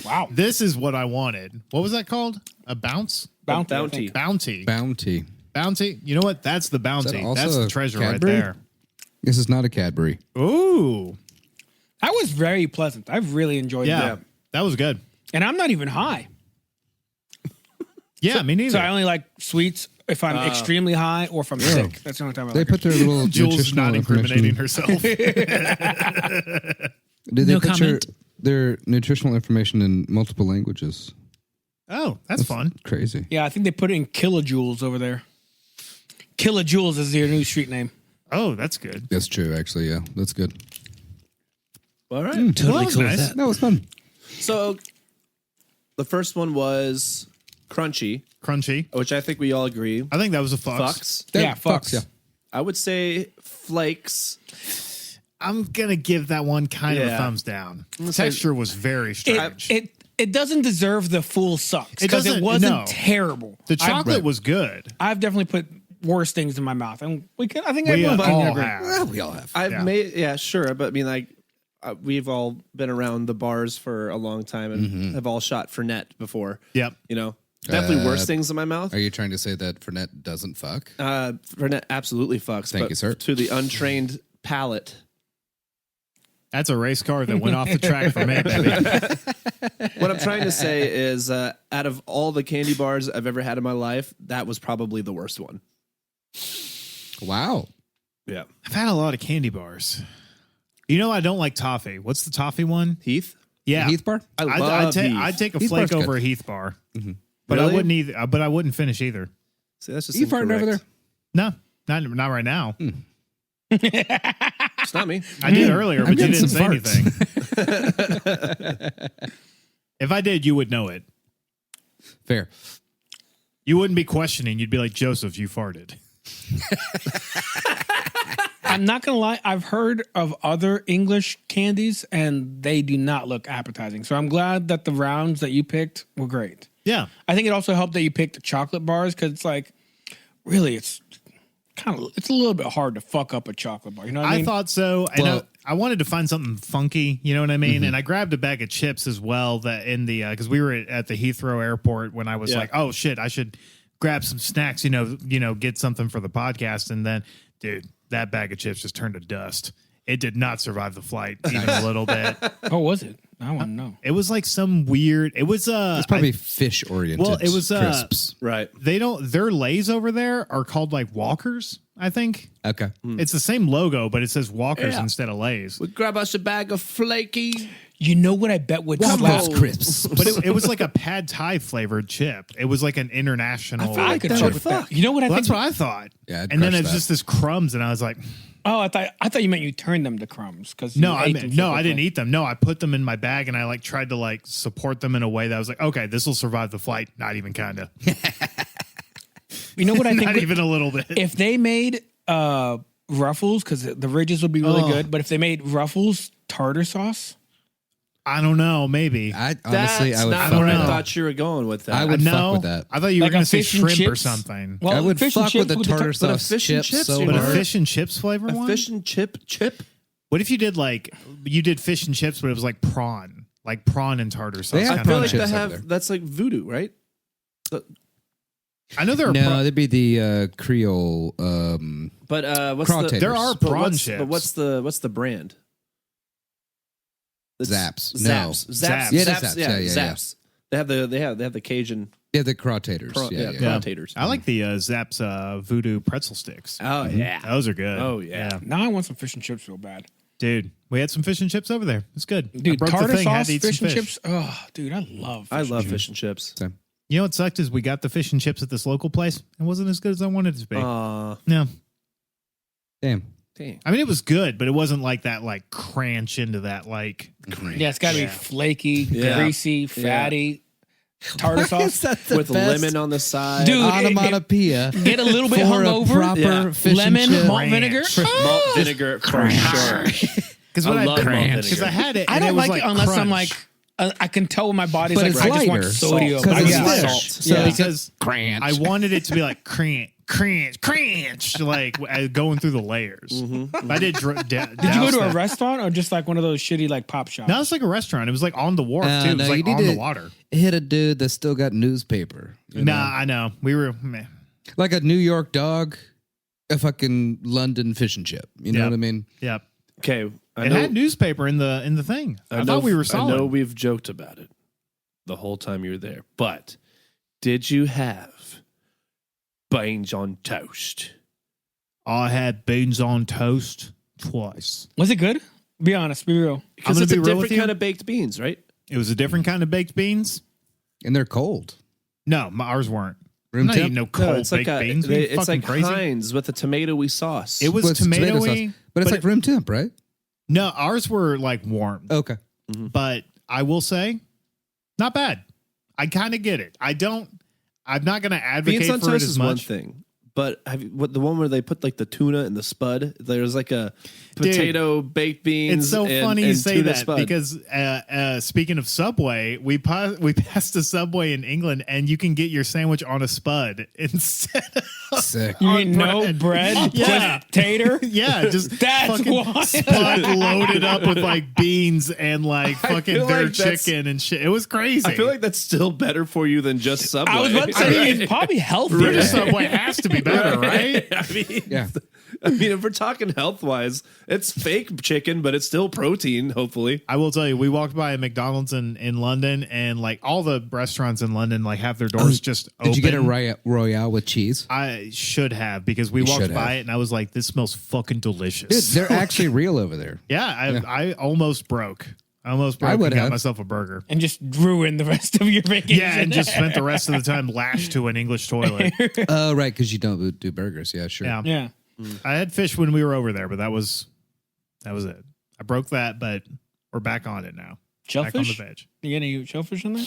Wow. This is what I wanted. What was that called? A bounce? Bounty. I Bounty. think. Bounty. Bounty. Bounty. You know what? That's the bounty. also That's the a treasure Cadbury? right there. This is not a Cadbury. Ooh. That was very pleasant. I've really enjoyed Yeah. that. That was good. And I'm not even high. Yeah, me neither. So I only like sweets if I'm extremely high or if I'm sick. That's the only time I They like put their little Jules is nutritional not incriminating information. herself. Did they No put comment. their nutritional information in multiple languages? Oh, that's fun. Crazy. Yeah, I think they put it in kilojoules over there. Kilojoules is their new street name. Oh, that's good. That's true, actually. Yeah, that's good. All right. Well, Totally that was cool nice. with that. That was fun. So the first one was crunchy, Crunchy. which I think we all agree. I think that was a fucks. Fucks. Yeah, fucks. Yeah. I would say flakes. I'm gonna give that one kind of a Yeah. thumbs down. say- Texture was very strange. It doesn't deserve the full sucks It because it doesn't- wasn't no. terrible. The chocolate Right. was good. I've definitely put worse things in my mouth, and I think We everyone can all agree. have. Well, we all have. I've Yeah. made, yeah, sure. But I mean, like, we've all been around the bars for a long time and have all shot Fernet before. Yep. You know, definitely worse things in my mouth. Are you trying to say that Fernet doesn't fuck? Fernet absolutely fucks. Thank but you, sir. To the untrained palate, That's a race car that went off the track for me, baby. what I'm trying to say is, out of all the candy bars I've ever had in my life, that was probably the worst one. Wow. Yeah. I've had a lot of candy bars. You know, I don't like toffee. What's the toffee one? Heath? Yeah, Heath bar? I I'd, love Heath. I'd take a Heath flake bar's over good. a Heath bar, but I Really? wouldn't either. But I wouldn't finish either. See, that's just You farting over there? incorrect. No, not right now. It's not me. I did earlier, I'm but you getting didn't say some anything. If I did, you would know it. Fair. You wouldn't be questioning. You'd be like, Joseph, you farted. I'm not gonna lie. I've heard of other English candies, and they do not look appetizing. So I'm glad that the rounds that you picked were great. Yeah. I think it also helped that you picked the chocolate bars because it's like, really, it's a little bit hard to fuck up a chocolate bar. You know what I I mean? thought so. And Well- I wanted to find something funky, you know what I mean? And I grabbed a bag of chips as well that in the because we were at the Heathrow airport when I was Yeah. like, oh shit, I should grab some snacks, you know, get something for the podcast. And then, dude, that bag of chips just turned to dust. It did not survive the flight even a little bit. Oh, was it? I want to know. It was like some weird. It was It's probably fish oriented. well, it was, crisps. Right. they don't their Lays over there are called like Walkers. I think Okay. it's the same logo, but it says Walkers Yeah. instead of Lays. We grab us a bag of flaky. You know what I bet would slap? Waffles crisps. But it was like a pad Thai flavored chip. It was like an international. I could that fuck would with that. fuck. You know what I Well, think? that's what I thought. Yeah, I'd and then crush it's that. just this crumbs, and I was like, Oh, I thought you meant you turned them to crumbs because no, I didn't eat them. No, I put them in my bag, and I like tried to like support them in a way that I was like, okay, this will survive the flight. Not even kind of. You know what I think? Not even a little bit. If they made Ruffles, because the ridges would be really good, but if they made Ruffles tartar sauce, I don't know. Maybe. I honestly, That's I would not fuck where with I that. thought you were going with that. I would no, fuck with that. I thought you were Like a going to say fish and shrimp or chips? something. well, I would fish and fuck chips with the with tartar but a sauce fish and chips chips, so you But know? a hard. fish and chips flavor a one. fish and chip. What if you did fish and chips, but it was like prawn and tartar sauce? They have I kind feel of like thing. chips they over have there. that's like voodoo, right? I know there are. No, prawn. that'd be the Creole. But what's Crawtators. the There are but prawn what's- chips. But what's the brand? It's Zaps. Zaps. No. Zaps. Yeah, it is Zaps. Yeah, yeah, yeah. Zaps. They have the Cajun Yeah, the Crawtators. Yeah. Crawtators. I like the Zapp's voodoo pretzel sticks. Oh yeah. Those are good. Oh, yeah. now I want some fish and chips real bad. Dude, we had some fish and chips over there. It's good. I Dude, broke the tartar thing, had sauce, to eat fish some and chips. Oh, dude, I love. I love and fish and chips. Same. You know what sucked is we got the fish and chips at this local place. It wasn't as good as I wanted it to be. No. Damn. Dang. I mean, it was good, but it wasn't like that, like crunch into that, like. Yeah, it's got to be flaky, Yeah. greasy, fatty, tartar sauce. With lemon on the side. Dude, Onomatopoeia. Get a little bit for a hungover. proper Yeah. fish Lemon, and chip. malt vinegar. Malt vinegar for sure. Because I love malt vinegar. Because I had it. I and don't it was like it unless I'm crunch. like, I can tell when my body's But like, it's I just want lighter. sodium. Because I it's got fish. salt. So Yeah. because Crunch. I wanted it to be like crunch, like going through the layers. I did. Did you go to a restaurant or just like one of those shitty like pop shops? No, it's like a restaurant. It was like on the wharf too. It was like on the water. Hit a dude that still got newspaper. you know? Nah, I know. We were. Meh. Like a New York dog, a fucking London fish and chip. You know Yep. what I mean? Yep. Okay. It had newspaper in the thing. I thought we were solid. I know we've joked about it the whole time you were there, but did you have beans on toast? I had beans on toast twice. Was it good? Be honest. Be real. Because gonna it's a be real with different you. kind of baked beans, right? It was a different kind of baked beans. And they're cold. No, ours weren't. I'm Room not temp? eating no cold baked beans. Are you it's fucking like crazy? Heinz with a tomatoey sauce. It was Well, it's tomato tomatoey, sauce. But it's like room temp, right? no, ours were like warm. Okay. But I will say, not bad. I kind of get it. I'm not going to advocate beans on for it toast as is one much. thing, but have you, the one where they put like the tuna and the spud? There's like a potato baked beans. It's so and, funny you and say tuna that spud. because speaking of Subway, we passed a Subway in England and you can get your sandwich on a spud instead of Sick. You on mean no bread? Yeah. Just tater? yeah, just That's fucking why. spud loaded up with like beans and like fucking feel their like that's- chicken and shit. It was crazy. I feel like that's still better for you than just Subway. I was about to say it's probably healthier. British Subway has to be better, right? I mean, Yeah. I mean, if we're talking health wise, it's fake chicken, but it's still protein. Hopefully, I will tell you, we walked by a McDonald's in London, and like all the restaurants in London, like have their doors just open. Did you get a Royale with cheese? I should have because we You walked should by have. it, and I was like, "This smells fucking delicious." Dude, they're actually real over there. yeah, I almost broke. I would and got have. myself a burger. And just ruin the rest of your vacation. Yeah, and just spent the rest of the time lashed to an English toilet. Oh, right, because you don't do burgers. Yeah, sure. Yeah. Yeah. I had fish when we were over there, but that was it. I broke that, but we're back on it now. Back on the Shellfish? veg. You get any shellfish in there?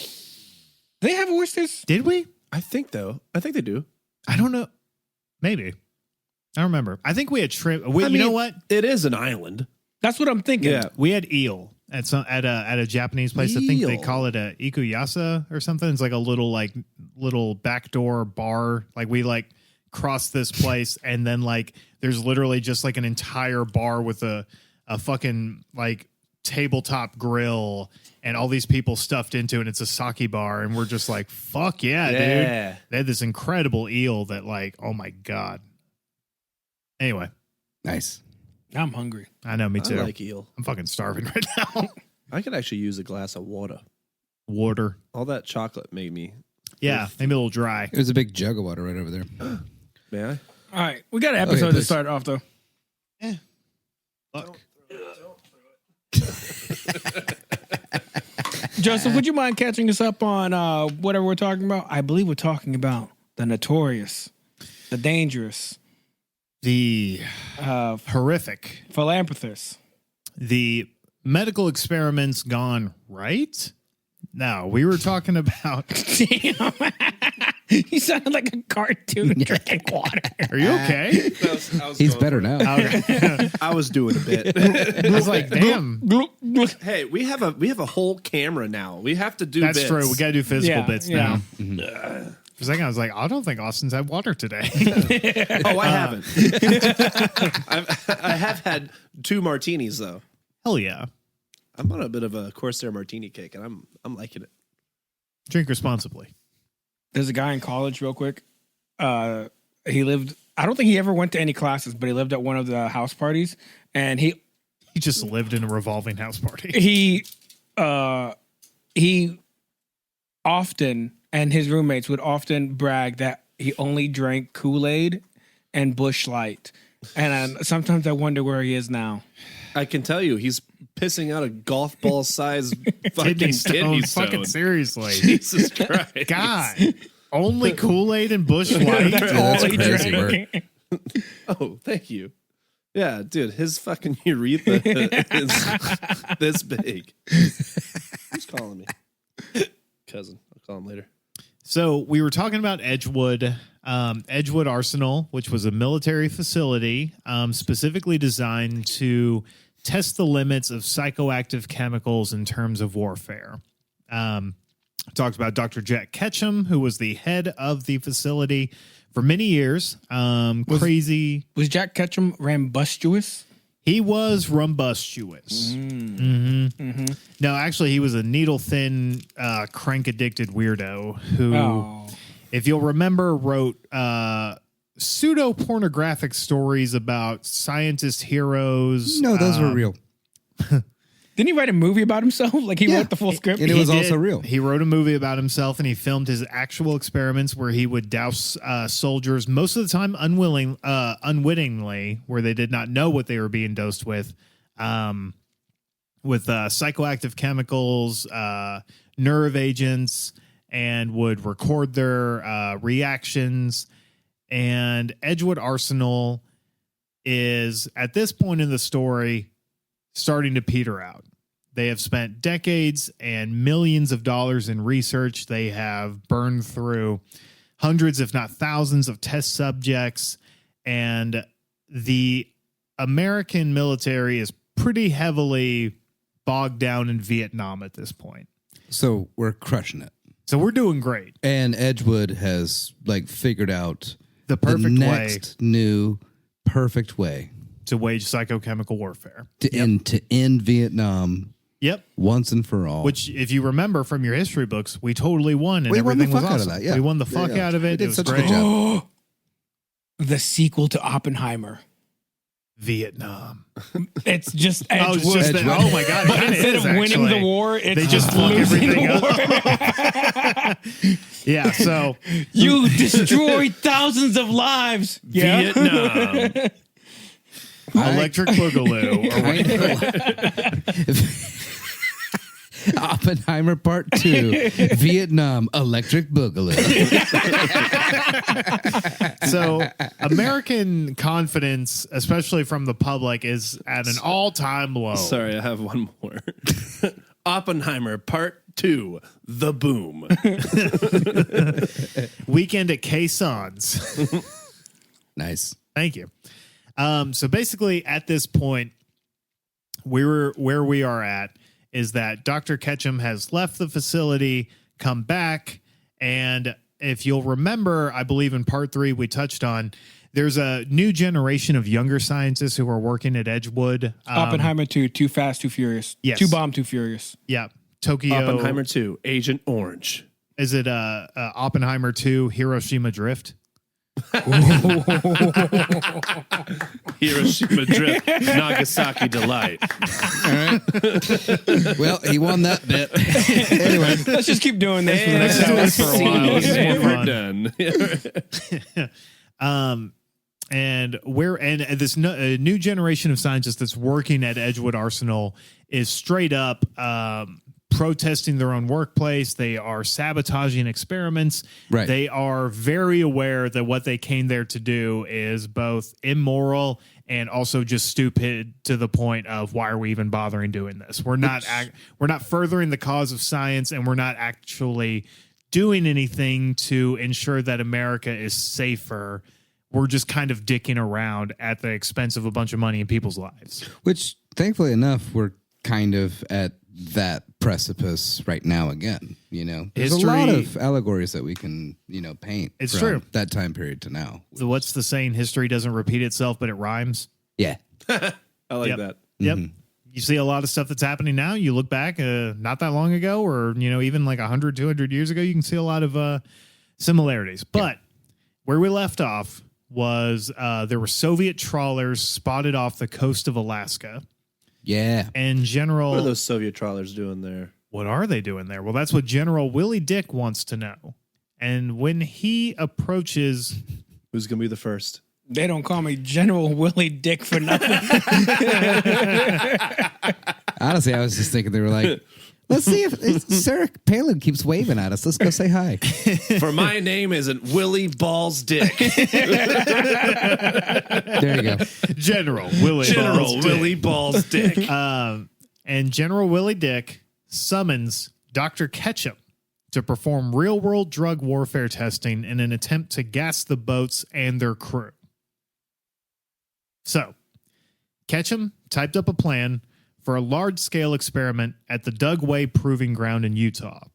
They have oysters? Did we? I think they do. I don't know. Maybe. I don't remember. I think we had shrimp. You know what? It is an island. That's what I'm thinking. Yeah. We had eel at a Japanese place. I think they Eel. call it a ikuyasa or something. It's like a little backdoor bar. Like we like cross this place and then like there's literally just like an entire bar with a fucking like tabletop grill and all these people stuffed into it. It's a sake bar and we're just like, fuck yeah, dude. They had this incredible eel that like, oh my God. Anyway, Nice. I'm hungry. I know, me too. I like eel. I'm fucking starving right now. I could actually use a glass of water. Water. All that chocolate made me. Yeah, maybe a little dry. There's a big jug of water right over there. May I? All right. We got an episode to please. start off, though. Fuck. Joseph, would you mind catching us up on whatever we're talking about? I believe we're talking about the notorious, the dangerous, The horrific. philanthropist. The medical experiments gone right? No, we were talking about. Damn. You sounded like a cartoon drinking water. Are you okay? He's better now. I was doing a bit. I was like, damn. Hey, we have a whole camera now. We have to do. That's bits. tru. We got to do physical Yeah, bits yeah. now. For a second, I was like, I don't think Austin's had water today. Oh, I haven't. I have had 2 martinis though. Hell yeah. I'm on a bit of a Corsair martini kick, and I'm liking it. Drink responsibly. There's a guy in college, real quick. He lived, I don't think he ever went to any classes, but he lived at one of the house parties. And He just lived in a revolving house party. he often, and his roommates would often brag that he only drank Kool-Aid and Busch Light. And sometimes I wonder where he is now. I can tell you, he's pissing out a golf ball size fucking Kidney stone. kidney Fucking stone. seriously. Jesus Christ. God. Only Kool-Aid and Busch Light. That's crazy work. Oh, thank you. Yeah, dude, his fucking urethra is this big. Who's calling me? Cousin. I'll call him later. So we were talking about Edgewood, Edgewood Arsenal, which was a military facility specifically designed to test the limits of psychoactive chemicals in terms of warfare. Talked about Dr. Jack Ketchum, who was the head of the facility for many years. Crazy. Was Jack Ketchum rambustuous? He was rumbustuous. No, actually, he was a needle-thin, crank-addicted weirdo who, if you'll remember, wrote pseudo-pornographic stories about scientist heroes. No, those were real. Didn't he write a movie about himself? Like he wrote the full script? And it was also real. He wrote a movie about himself, and he filmed his actual experiments where he would douse soldiers, most of the time unwittingly, where they did not know what they were being dosed with psychoactive chemicals, nerve agents, and would record their reactions. And Edgewood Arsenal is, at this point in the story, starting to peter out. They have spent decades and millions of dollars in research. They have burned through hundreds, if not thousands, of test subjects. And the American military is pretty heavily bogged down in Vietnam at this point. So we're crushing it. So we're doing great. And Edgewood has figured out the perfect way new perfect way to wage psychochemical warfare. to end Vietnam once and for all. Which, if you remember from your history books, we totally won, and We won the everything was fuck out awesome. of that, yeah. We won the fuck Yeah. out of We it. did It was such a great. good job. The sequel to Oppenheimer. Vietnam. It's just Oh, Edgewood. it's just that, oh my god! It kinda Instead is, of winning actually. the war, it's They just fuck losing everything the up. war. Yeah. So You destroyed thousands of lives. Yeah. Vietnam. Electric Boogaloo. Or what- Oppenheimer Part 2, Vietnam Electric Boogaloo. So American confidence, especially from the public, is at an all-time low. Sorry, I have one more. Oppenheimer Part 2, The Boom. Weekend at Kayson's. Nice. Thank you. So basically, at this point, where we are at is that Dr. Ketchum has left the facility, come back, and if you'll remember, I believe in part 3 we touched on, there's a new generation of younger scientists who are working at Edgewood. Oppenheimer 2, Too Fast, Too Furious. Yes. Too Bomb, Too Furious. Yeah, Tokyo. Oppenheimer 2, Agent Orange. Is it Oppenheimer 2, Hiroshima Drift? Hiroshima Drift, Nagasaki Delight. All right. Well, he won that bit. Anyway, Let's just keep doing this for the next do hour. this for a while. This is more We're fun. done. And this new generation of scientists that's working at Edgewood Arsenal is straight up protesting their own workplace. They are sabotaging experiments. Right. They are very aware that what they came there to do is both immoral and also just stupid to the point of why are we even bothering doing this? We're not furthering the cause of science, and we're not actually doing anything to ensure that America is safer. We're just kind of dicking around at the expense of a bunch of money in people's lives. which thankfully enough, we're kind of at that precipice right now again. You know, there's a lot of allegories that we can, paint. It's from true. that time period to now. So what's the saying? History doesn't repeat itself, but it rhymes. Yeah. I like Yep. that. Yep. You see a lot of stuff that's happening now. You look back not that long ago, or, even like 100, 200 years ago, you can see a lot of similarities. But where we left off was there were Soviet trawlers spotted off the coast of Alaska. Yeah. And General... What are those Soviet trawlers doing there? What are they doing there? Well, that's what General Willie Dick wants to know. And when he approaches... Who's going to be the first? They don't call me General Willie Dick for nothing. I Honestly, I was just thinking they were like, let's see if Sarah Palin keeps waving at us. Let's go say hi. For my name isn't Willie Balls Dick. There you go. General Willie Willie Balls Dick. And General Willie Dick summons Dr. Ketchum to perform real-world drug warfare testing in an attempt to gas the boats and their crew. So, Ketchum typed up a plan for a large-scale experiment at the Dugway Proving Ground in Utah.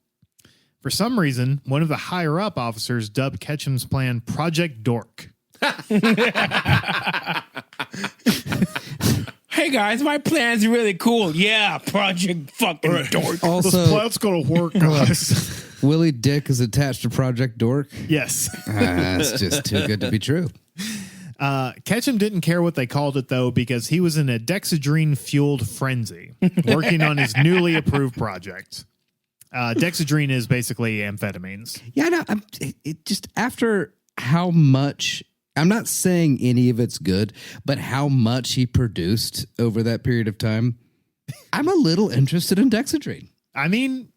For some reason, one of the higher-up officers dubbed Ketchum's plan Project Dork. Hey guys, my plan's really cool. Yeah, Project fucking Dork. This Also, plan's going to work, guys. Willie Dick is attached to Project Dork. Yes. That's just too good to be true. Ketchum didn't care what they called it, though, because he was in a dexedrine-fueled frenzy, working on his newly approved project. Dexedrine is basically amphetamines. Yeah, no, it just after how much, I'm not saying any of it's good, but how much he produced over that period of time, I'm a little interested in Dexedrine. I mean,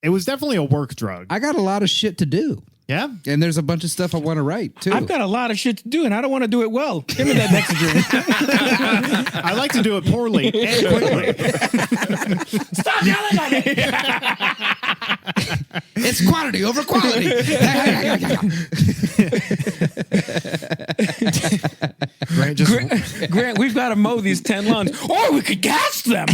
it was definitely a work drug. I got a lot of shit to do. Yeah? And there's a bunch of stuff I want to write, too. I've got a lot of shit to do, and I don't want to do it well. Give me that Dexedrine. I like to do it poorly and quickly. Stop yelling at me. It's quantity over quality. Grant, we've got to mow these 10 lawns, or we could gas them.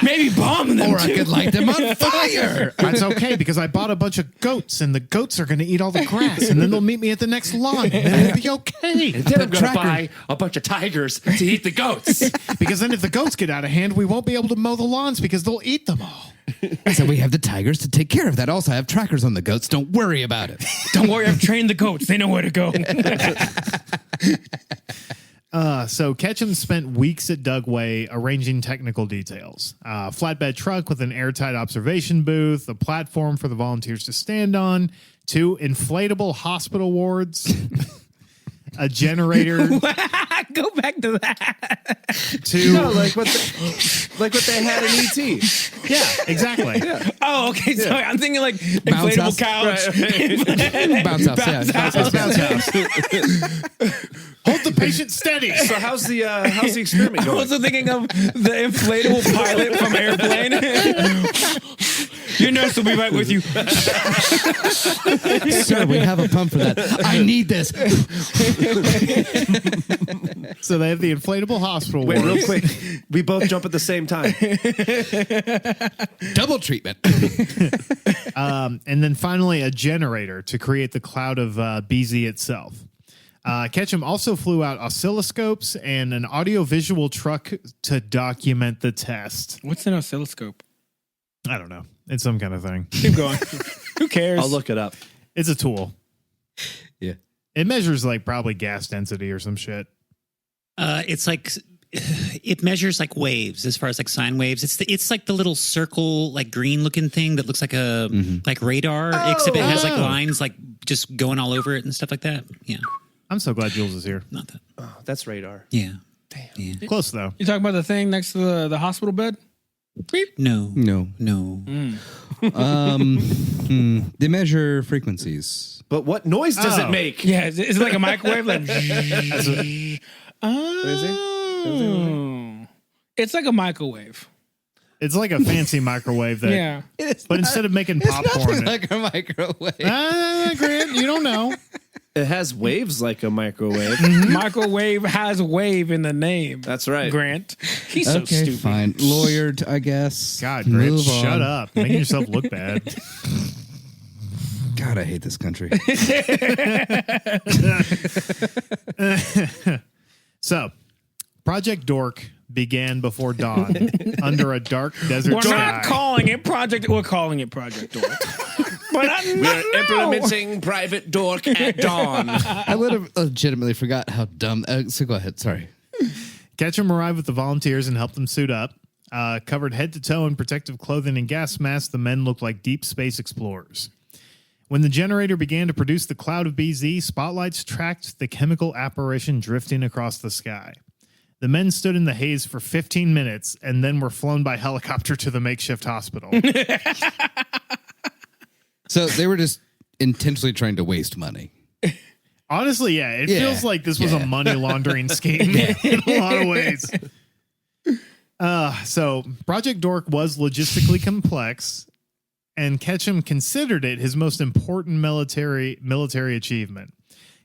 Maybe bomb them, Or I too. could light them on fire. That's okay, because I bought a bunch of goats, and the goats are going to eat all the grass, and then they'll meet me at the next lawn, and then it'll be okay. Then I'm going to buy a bunch of tigers to eat the goats. Because then if the goats get out of hand, we won't be able to mow the lawns because they'll eat them all. So we have the tigers to take care of that. Also, I have trackers on the goats. Don't worry about it. Don't worry, I've trained the goats. They know where to go. So Ketchum spent weeks at Dugway arranging technical details. Flatbed truck with an airtight observation booth, a platform for the volunteers to stand on, 2 inflatable hospital wards, a generator. Go back to that. 2. No, like what they had in ET. Yeah, exactly. Oh, okay. Sorry, I'm thinking like inflatable house. couch. Bounce house, yeah. It's bounce house. Hold the patient steady. So how's the experiment I'm going? also thinking of the inflatable pilot from Airplane. Your nurse will be right with you. Sir, we have a pump for that. I need this. So they have the inflatable hospital Wait, wards. real quick. We both jump at the same time. Double treatment. And then finally a generator to create the cloud of BZ itself. Ketchum also flew out oscilloscopes and an audiovisual truck to document the test. What's an oscilloscope? I don't know. It's some kind of thing. Keep going. Who cares? I'll look it up. It's a tool. Yeah. It measures like probably gas density or some shit. It's like it measures like waves as far as like sine waves. It's like the little circle, like green looking thing that looks like a like radar, except it has like lines like just going all over it and stuff like that. Yeah, I'm so glad Jules is here. not that. Oh, that's radar. Yeah. Damn. Yeah. Close though. You talking about the thing next to the hospital bed? No. No. No. They measure frequencies. But what noise does it make? Yeah, is it like a microwave? Like, oh, it's like a microwave. It's like a fancy microwave that. Yeah. But instead of making popcorn, Like a microwave. Grant, you don't know. It has waves like a microwave. Microwave has wave in the name. That's right. Grant. He's so Okay, stupid. fine. Lawyered, I guess. God, Grant, Move shut on. up. Making yourself look bad. God, I hate this country. So, Project Dork began before dawn under a dark desert We're sky. not calling it Project. We're calling it Project Dork. But We're implementing Private Dork at dawn. I legitimately forgot how dumb. So go ahead. Sorry. Ketchum arrived with the volunteers and helped them suit up. Covered head to toe in protective clothing and gas masks, the men looked like deep space explorers. When the generator began to produce the cloud of BZ, spotlights tracked the chemical apparition drifting across the sky. The men stood in the haze for 15 minutes and then were flown by helicopter to the makeshift hospital. So they were just intentionally trying to waste money. Honestly, yeah, it feels like this was a money laundering scheme in a lot of ways. So Project Dork was logistically complex, and Ketchum considered it his most important military achievement.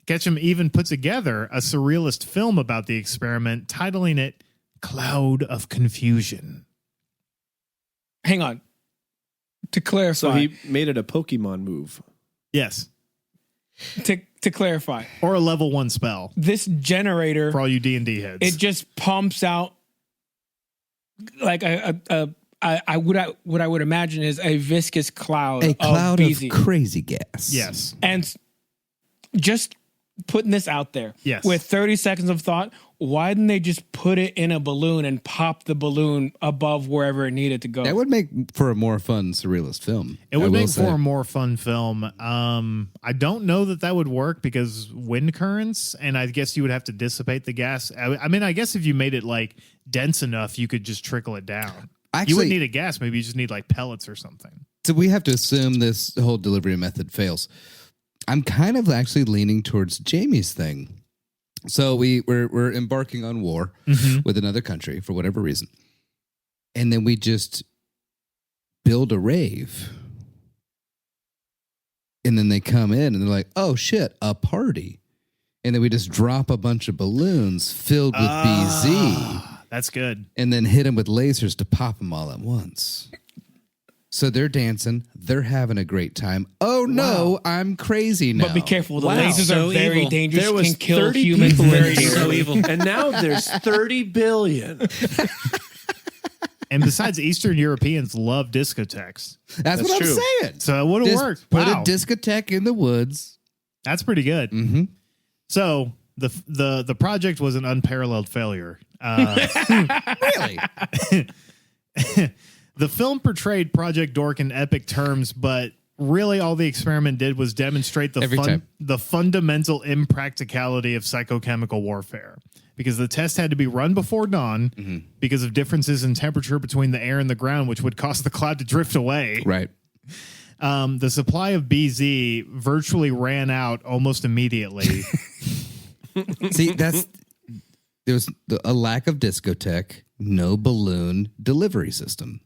Ketchum even put together a surrealist film about the experiment, titling it Cloud of Confusion. Hang on. To clarify. So he made it a Pokemon move. Yes. To clarify. Or a level 1 spell. This generator, For all you D&D heads. it just pumps out like what I would imagine is a viscous cloud, A cloud of of BZ. crazy gas. Yes. And just putting this out there. Yes. With 30 seconds of thought, why didn't they just put it in a balloon and pop the balloon above wherever it needed to go? That would make for a more fun surrealist film. It would I will make say. for a more fun film. I don't know that would work because wind currents, and I guess you would have to dissipate the gas. I mean, I guess if you made it like dense enough, you could just trickle it down. You wouldn't need a gas. Maybe you just need like pellets or something. So we have to assume this whole delivery method fails. I'm kind of actually leaning towards Jamie's thing. So we're embarking on war with another country for whatever reason. And then we just build a rave. And then they come in and they're like, oh shit, a party. And then we just drop a bunch of balloons filled with BZ. That's good. And then hit them with lasers to pop them all at once. So they're dancing. They're having a great time. Oh, no, I'm crazy now. But be careful. The Wow. lasers So are very evil. dangerous. There was Can kill 30 humans people very in here. easily. So evil. And now there's 30 billion. And besides, Eastern Europeans love discotheques. That's what true. I'm saying. So it would have Just worked. put Wow. a discotheque in the woods. That's pretty good. Mm-hmm. So the project was an unparalleled failure. Really? The film portrayed Project Dork in epic terms, but really all the experiment did was demonstrate Every time. the fundamental impracticality of psychochemical warfare. Because the test had to be run before dawn because of differences in temperature between the air and the ground, which would cause the cloud to drift away. Right. The supply of BZ virtually ran out almost immediately. See, there was a lack of discotheque, no balloon delivery system.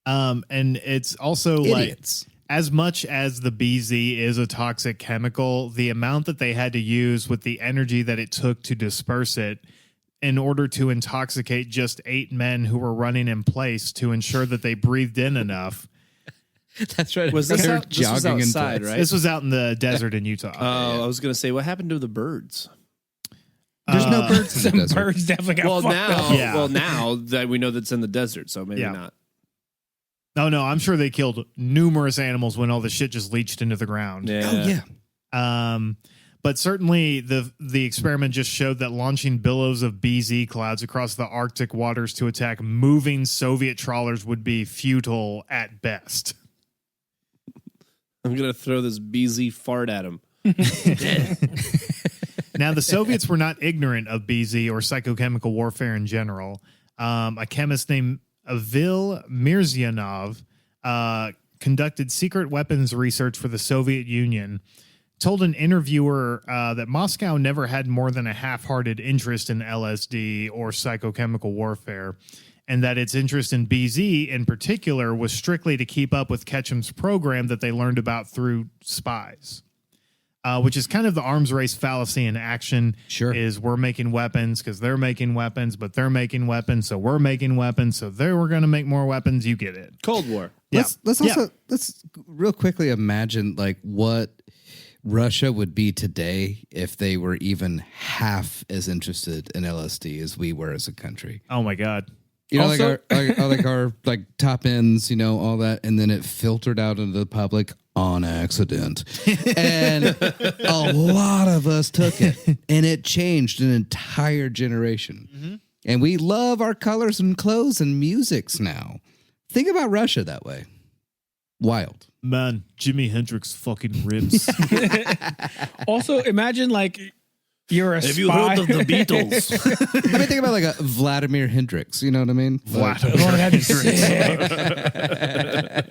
And it's also Idiots. like, as much as the BZ is a toxic chemical, the amount that they had to use with the energy that it took to disperse it in order to intoxicate just 8 men who were running in place to ensure that they breathed in enough. That's right. Was this, They're out, this was jogging in outside, place. right? This was out in the desert in Utah. Oh, I was going to say, what happened to the birds? There's no birds in Some the desert. birds definitely got Well, fucked now, up. Yeah. well, now that we know that's in the desert, so maybe Yeah. not. No, I'm sure they killed numerous animals when all the shit just leached into the ground. Yeah. Oh, yeah. But certainly the experiment just showed that launching billows of BZ clouds across the Arctic waters to attack moving Soviet trawlers would be futile at best. I'm going to throw this BZ fart at him. Now, the Soviets were not ignorant of BZ or psychochemical warfare in general. A chemist named Avil Mirzyanov conducted secret weapons research for the Soviet Union, told an interviewer that Moscow never had more than a half-hearted interest in LSD or psychochemical warfare, and that its interest in BZ in particular was strictly to keep up with Ketchum's program that they learned about through spies. Which is kind of the arms race fallacy in action. Sure. Is we're making weapons because they're making weapons, but they're making weapons, so we're making weapons, so they were going to make more weapons. You get it. Cold War. Let's real quickly imagine like what Russia would be today if they were even half as interested in LSD as we were as a country. Oh my God. You know, Also- like our top ends, you know, all that, and then it filtered out into the public on accident, and a lot of us took it, and it changed an entire generation. And we love our colors and clothes and musics now. Think about Russia that way. Wild. Man, Jimi Hendrix fucking rips. Also, imagine like you're a Have you spy. heard of the Beatles? I mean, think about like a Vladimir Hendricks. You know what I mean?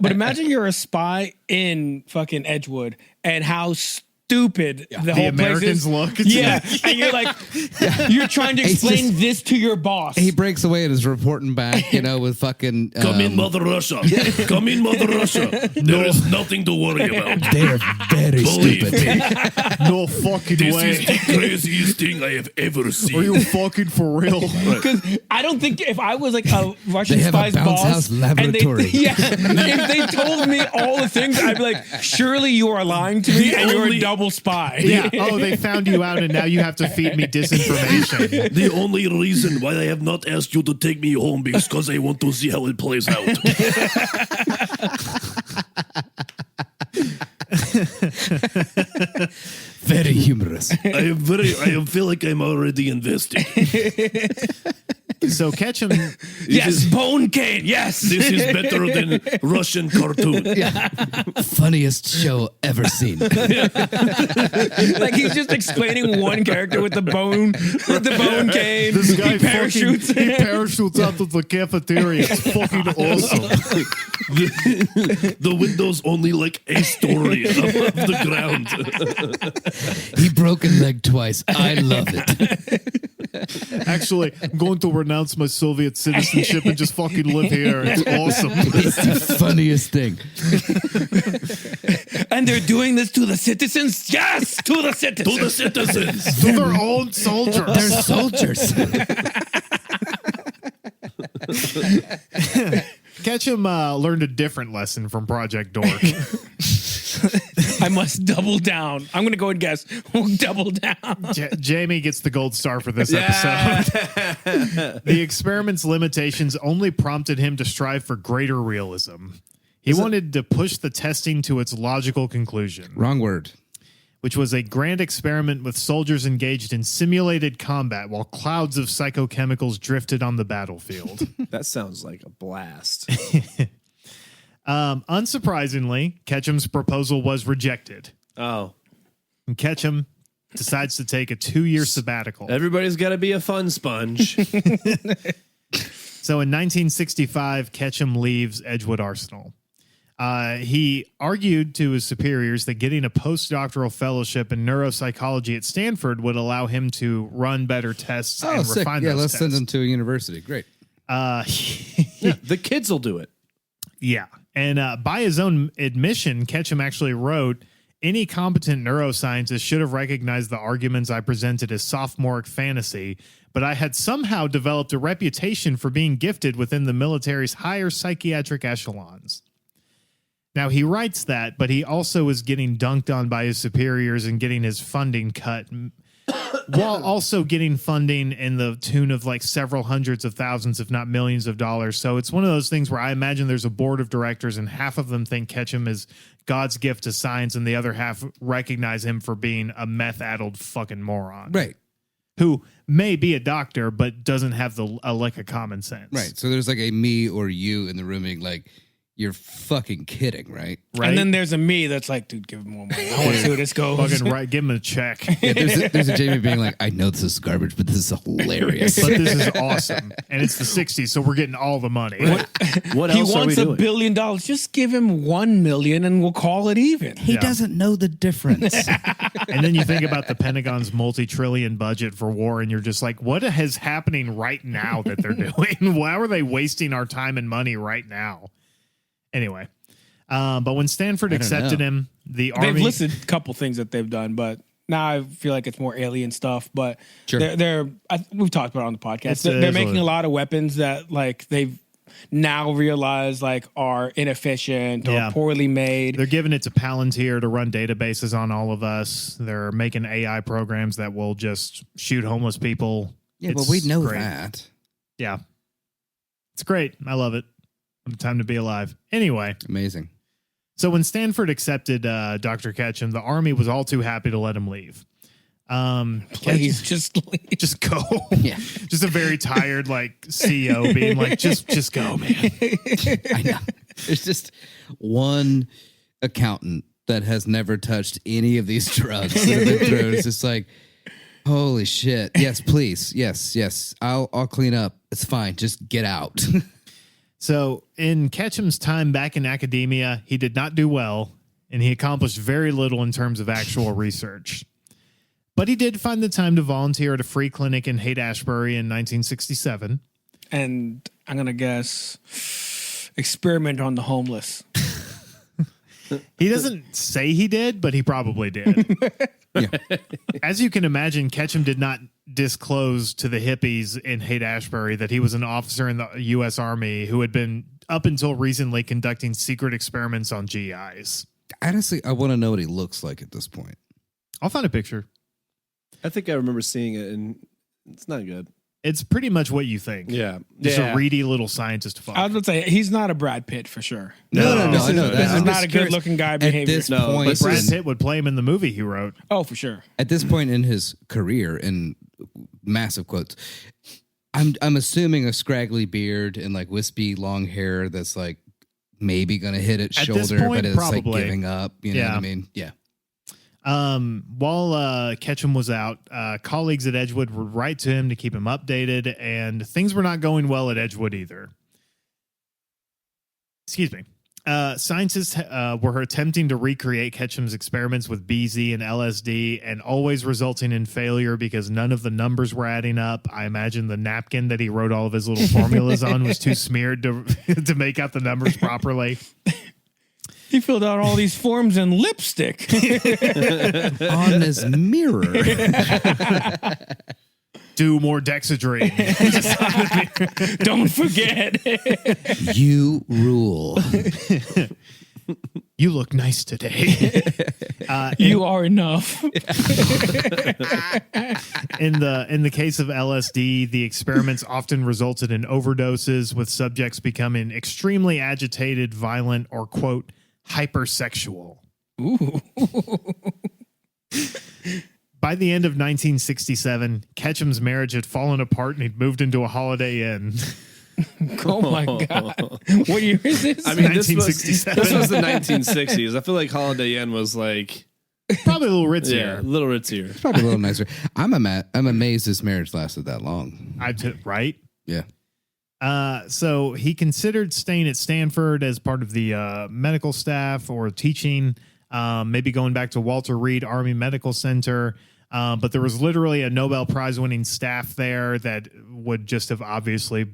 But imagine you're a spy in fucking Edgewood and how stupid the whole Americans place is. look. Yeah, and you're like, you're trying to explain this to your boss. He breaks away and is reporting back, with fucking. Come in, Mother Russia. Come in, Mother Russia. There is nothing to worry about. They're very Believe stupid. me, No fucking this way. is the craziest thing I have ever seen. Are you fucking for real? Because I don't think if I was like a Russian They have a spy's bounce boss, house laboratory. if they told me all the things, I'd be like, surely you are lying to me and you're a only- double spy. Yeah. Oh, they found you out, and now you have to feed me disinformation. The only reason why I have not asked you to take me home is because I want to see how it plays out. Very humorous. I feel like I'm already invested. So Ketchum, Yes, bone cane. Yes. This is better than Russian cartoon. Funniest show ever seen. Like he's just explaining one character with the bone cane. this guy he parachutes. he parachutes out of the cafeteria. It's fucking awesome. The window's only like a story above the ground. He broke a leg twice. I love it. Actually, I'm going to renounce my Soviet citizenship and just fucking live here. It's awesome. It's the funniest thing. And they're doing this to the citizens? Yes, to the citizens. To the citizens. To their own soldiers. They're soldiers. Ketchum learned a different lesson from Project Dork. I must double down. I'm going to go and guess. We'll double down. Jamie gets the gold star for this episode. The experiment's limitations only prompted him to strive for greater realism. He wanted to push the testing to its logical conclusion, Wrong word. which was a grand experiment with soldiers engaged in simulated combat while clouds of psychochemicals drifted on the battlefield. That sounds like a blast. Unsurprisingly, Ketchum's proposal was rejected. Oh. And Ketchum decides to take a 2-year sabbatical. Everybody's got to be a fun sponge. So in 1965, Ketchum leaves Edgewood Arsenal. He argued to his superiors that getting a postdoctoral fellowship in neuropsychology at Stanford would allow him to run better tests Oh, and sick. refine Yeah, those let's tests. send him to a university. Great. The kids will do it. Yeah. And by his own admission, Ketchum actually wrote, any competent neuroscientist should have recognized the arguments I presented as sophomoric fantasy, but I had somehow developed a reputation for being gifted within the military's higher psychiatric echelons. Now, he writes that, but he also is getting dunked on by his superiors and getting his funding cut, while also getting funding in the tune of like several hundreds of thousands, if not millions of dollars. So it's one of those things where I imagine there's a board of directors and half of them think Ketchum is God's gift to science and the other half recognize him for being a meth-addled fucking moron. Right. Who may be a doctor, but doesn't have a lick of common sense. Right. So there's like a me or you in the room being like, you're fucking kidding, right? Right. And then there's a me that's like, dude, give him more money. I want to see where this goes. Fucking right. Give him a check. Yeah, there's a Jamie being like, I know this is garbage, but this is hilarious. But this is awesome. And it's the 60s, so we're getting all the money. What He else are we wants doing? $1 billion. Just give him 1 million and we'll call it even. He Yeah. doesn't know the difference. And then you think about the Pentagon's multi-trillion budget for war, and you're just like, what is happening right now that they're doing? Why are they wasting our time and money right now? Anyway, but when Stanford I don't accepted know. him, the They've Army... listed a couple things that they've done, but now I feel like it's more alien stuff. But Sure. we've talked about it on the podcast. It's, They're it's making a- a lot of weapons that like they've now realized like are inefficient or Yeah. poorly made. They're giving it to Palantir to run databases on all of us. They're making AI programs that will just shoot homeless people. Yeah, but It's we know great. that. Yeah. It's great. I love it. Time to be alive. Anyway, Amazing. so when Stanford accepted Dr. Ketchum, the Army was all too happy to let him leave. Please just leave. Just go. Yeah. Just a very tired like CEO being like, just go, man. I know. There's just one accountant that has never touched any of these drugs that have been thrown. It's just like, Holy shit. Yes, please. Yes. I'll clean up. It's fine. Just get out. So in Ketchum's time back in academia, he did not do well, and he accomplished very little in terms of actual research. But he did find the time to volunteer at a free clinic in Haight-Ashbury in 1967. And I'm going to guess experiment on the homeless. He doesn't say he did, but he probably did. Yeah. As you can imagine, Ketchum did not disclose to the hippies in Haight-Ashbury that he was an officer in the U.S. Army who had been, up until recently, conducting secret experiments on GIs. Honestly, I want to know what he looks like at this point. I'll find a picture. I think I remember seeing it, and it's not good. It's pretty much what you think. Yeah. Just a reedy little scientist fuck. I was going to say, he's not a Brad Pitt for sure. No, I know This that. is not a good looking guy At behavior. this No, point, this Brad is- Pitt would play him in the movie he wrote. Oh, for sure. at this point in his career, in massive quotes, I'm assuming a scraggly beard and like wispy long hair that's like maybe gonna hit its At this shoulder, point, but it's probably. like giving up. You know what Yeah. I mean? Yeah. While Ketchum was out, colleagues at Edgewood would write to him to keep him updated, and things were not going well at Edgewood either. Excuse me. Scientists were attempting to recreate Ketchum's experiments with BZ and LSD, and always resulting in failure because none of the numbers were adding up. I imagine the napkin that he wrote all of his little formulas on was too smeared to make out the numbers properly. He filled out all these forms in lipstick. On his mirror. Do more dexedrine. Don't forget. You rule. You look nice today. You are enough. In the case of LSD, the experiments often resulted in overdoses, with subjects becoming extremely agitated, violent, or quote, hypersexual. Ooh. By the end of 1967, Ketchum's marriage had fallen apart and he'd moved into a Holiday Inn. Oh my God. What year is this? I mean, this was 1967. the 1960s. I feel like Holiday Inn was like, Probably a little yeah, a ritzier. little ritzier. Probably a little nicer. I'm amazed this marriage lasted that long. Right? Yeah. So he considered staying at Stanford as part of the medical staff or teaching, maybe going back to Walter Reed Army Medical Center. But there was literally a Nobel Prize winning staff there that would just have obviously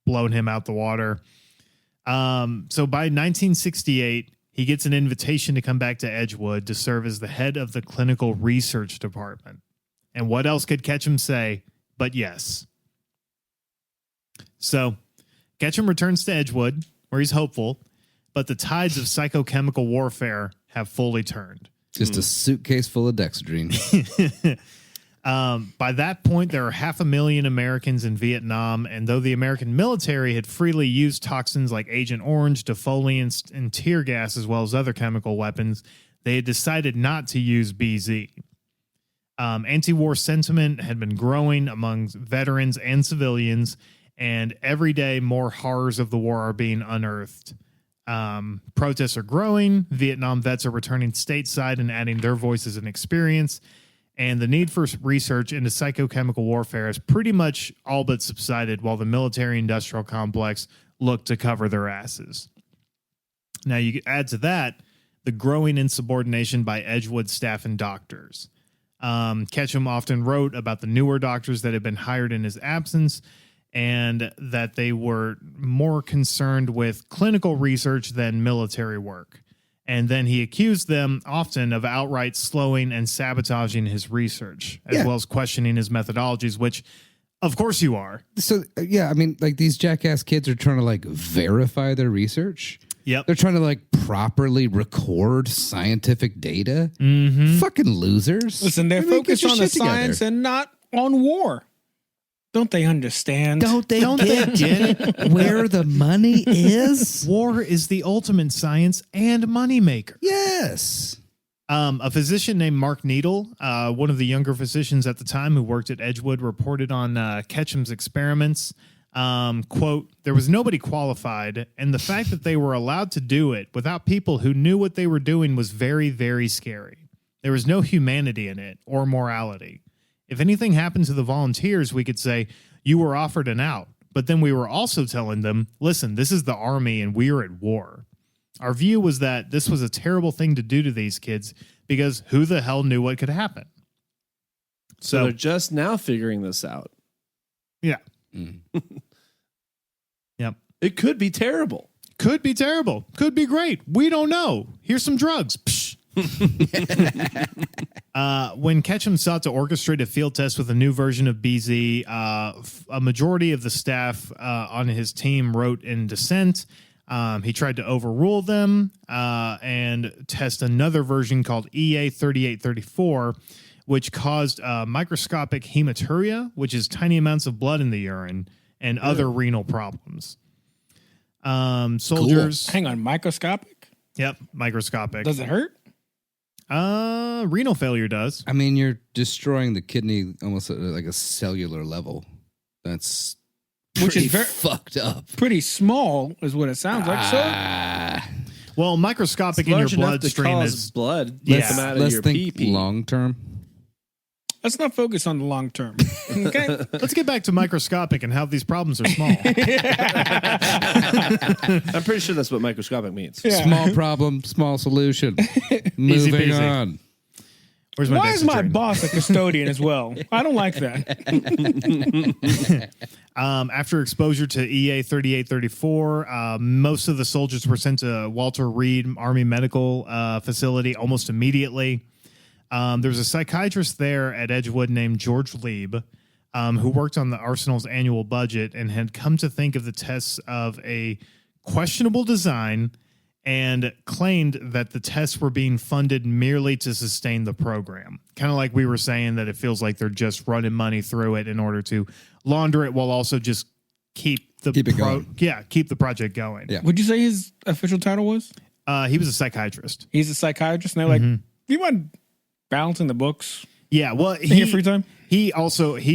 blown him out the water. So by 1968, he gets an invitation to come back to Edgewood to serve as the head of the clinical research department. And what else could Ketchum say but yes? So Ketchum returns to Edgewood, where he's hopeful, but the tides of psychochemical warfare have fully turned. Just a suitcase full of dexedrine. By that point, there are 500,000 Americans in Vietnam, and though the American military had freely used toxins like Agent Orange, defoliants, and tear gas, as well as other chemical weapons, they had decided not to use BZ. Anti-war sentiment had been growing among veterans and civilians, and every day more horrors of the war are being unearthed. Protests are growing. Vietnam vets are returning stateside and adding their voices and experience. And the need for research into psychochemical warfare has pretty much all but subsided while the military-industrial complex looked to cover their asses. Now, you add to that the growing insubordination by Edgewood staff and doctors. Ketchum often wrote about the newer doctors that had been hired in his absence and that they were more concerned with clinical research than military work. And then he accused them often of outright slowing and sabotaging his research, as well as questioning his methodologies, which, of course, you are. So, yeah, I mean, like these jackass kids are trying to like verify their research. Yep. They're trying to like properly record scientific data. Fucking losers. Listen, they're I mean, get focused your on the shit together. science and not on war. Don't they understand? Don't they get it? where the money is? War is the ultimate science and moneymaker. Yes. A physician named Mark Needle, one of the younger physicians at the time who worked at Edgewood, reported on Ketchum's experiments. Quote, there was nobody qualified, and the fact that they were allowed to do it without people who knew what they were doing was very, very scary. There was no humanity in it or morality. If anything happened to the volunteers, we could say, you were offered an out. But then we were also telling them, listen, this is the Army and we are at war. Our view was that this was a terrible thing to do to these kids because who the hell knew what could happen? So they're just now figuring this out. Yeah. Yep. It could be terrible. Could be terrible. Could be great. We don't know. Here's some drugs. Psh. When Ketchum sought to orchestrate a field test with a new version of BZ, a majority of the staff on his team wrote in dissent. He tried to overrule them and test another version called EA 3834, which caused microscopic hematuria, which is tiny amounts of blood in the urine, and other renal problems. Soldiers. Hang on, microscopic? Yep, microscopic. Does it hurt? Renal failure does. I mean, you're destroying the kidney almost at like a cellular level. That's Which is pretty very fucked up. pretty small, is what it sounds like. So Well, microscopic It's in your large enough to bloodstream cause is blood Yeah. come out of Let's your think pee-pee. long term. let's not focus on the long term. Okay. Let's get back to microscopic and how these problems are small. I'm pretty sure that's what microscopic means. Yeah. Small problem, small solution. Moving peasy. on. Where's my Why is my Dexedrine? boss a custodian as well? I don't like that. After exposure to EA 3834, most of the soldiers were sent to Walter Reed Army Medical Facility almost immediately. There was a psychiatrist there at Edgewood named George Lieb, who worked on the Arsenal's annual budget and had come to think of the tests of a questionable design and claimed that the tests were being funded merely to sustain the program. Kind of like we were saying that it feels like they're just running money through it in order to launder it while also just keep it going. Yeah, keep the project going. Yeah. Would you say his official title was? He was a psychiatrist. He's a psychiatrist, and they're like, "Do you mind balancing the books Yeah, well, in your free time?" He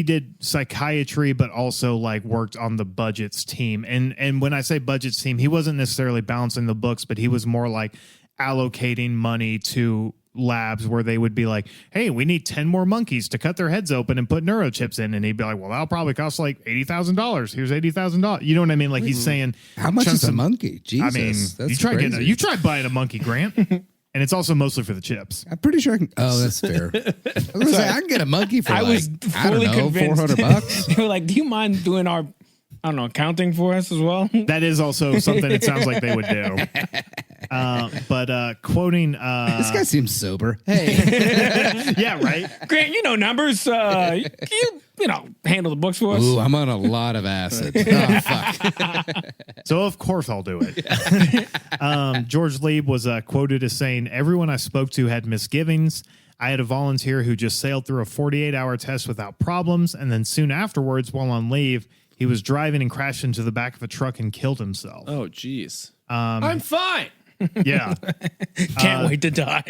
did psychiatry, but also like worked on the budgets team. And when I say budgets team, he wasn't necessarily balancing the books, but he was more like allocating money to labs where they would be like, hey, we need 10 more monkeys to cut their heads open and put neurochips in. And he'd be like, well, that'll probably cost like $80,000. Here's $80,000. You know what I mean? Like he's saying, How much chunks is a of- monkey? Jesus, I mean, that's you crazy. try buying a monkey, Grant. And it's also mostly for the chips. I'm pretty sure I can. Oh, that's fair. I was gonna say, I can get a monkey for I like, was I don't fully know, convinced. $400. They were like, "Do you mind doing our, I don't know, accounting for us as well?" That is also something it sounds like they would do. But quoting, This guy seems sober. Hey, yeah, right. Grant, you know numbers. You know, handle the books for us. ooh, I'm on a lot of acid. Oh, fuck. So of course I'll do it. George Lieb was quoted as saying, "Everyone I spoke to had misgivings. I had a volunteer who just sailed through a 48-hour test without problems, and then soon afterwards, while on leave, he was driving and crashed into the back of a truck and killed himself." Oh, jeez. I'm fine. Yeah. Can't wait to die.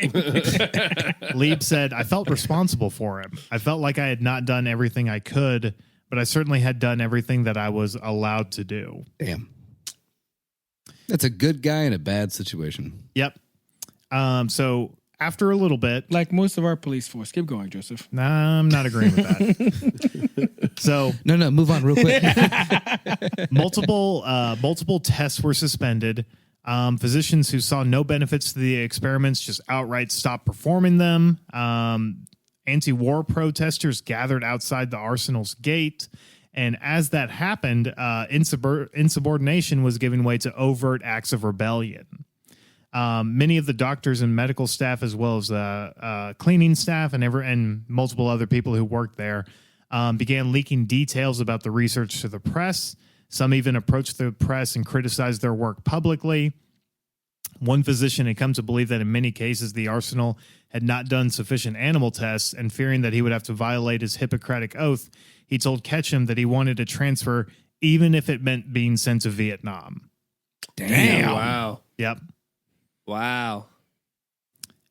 Lieb said, "I felt responsible for him. I felt like I had not done everything I could, but I certainly had done everything that I was allowed to do." Damn. That's a good guy in a bad situation. Yep. So after a little bit, Like most of our police force. Keep going, Joseph. nah, I'm not agreeing with that. So No, move on real quick. multiple tests were suspended. Physicians who saw no benefits to the experiments just outright stopped performing them. Anti-war protesters gathered outside the arsenal's gate. And as that happened, insubordination was giving way to overt acts of rebellion. Many of the doctors and medical staff, as well as cleaning staff and multiple other people who worked there, began leaking details about the research to the press. Some even approached the press and criticized their work publicly. One physician had come to believe that in many cases the arsenal had not done sufficient animal tests, and fearing that he would have to violate his Hippocratic oath, he told Ketchum that he wanted to transfer even if it meant being sent to Vietnam. Damn. Wow. Yep. Wow.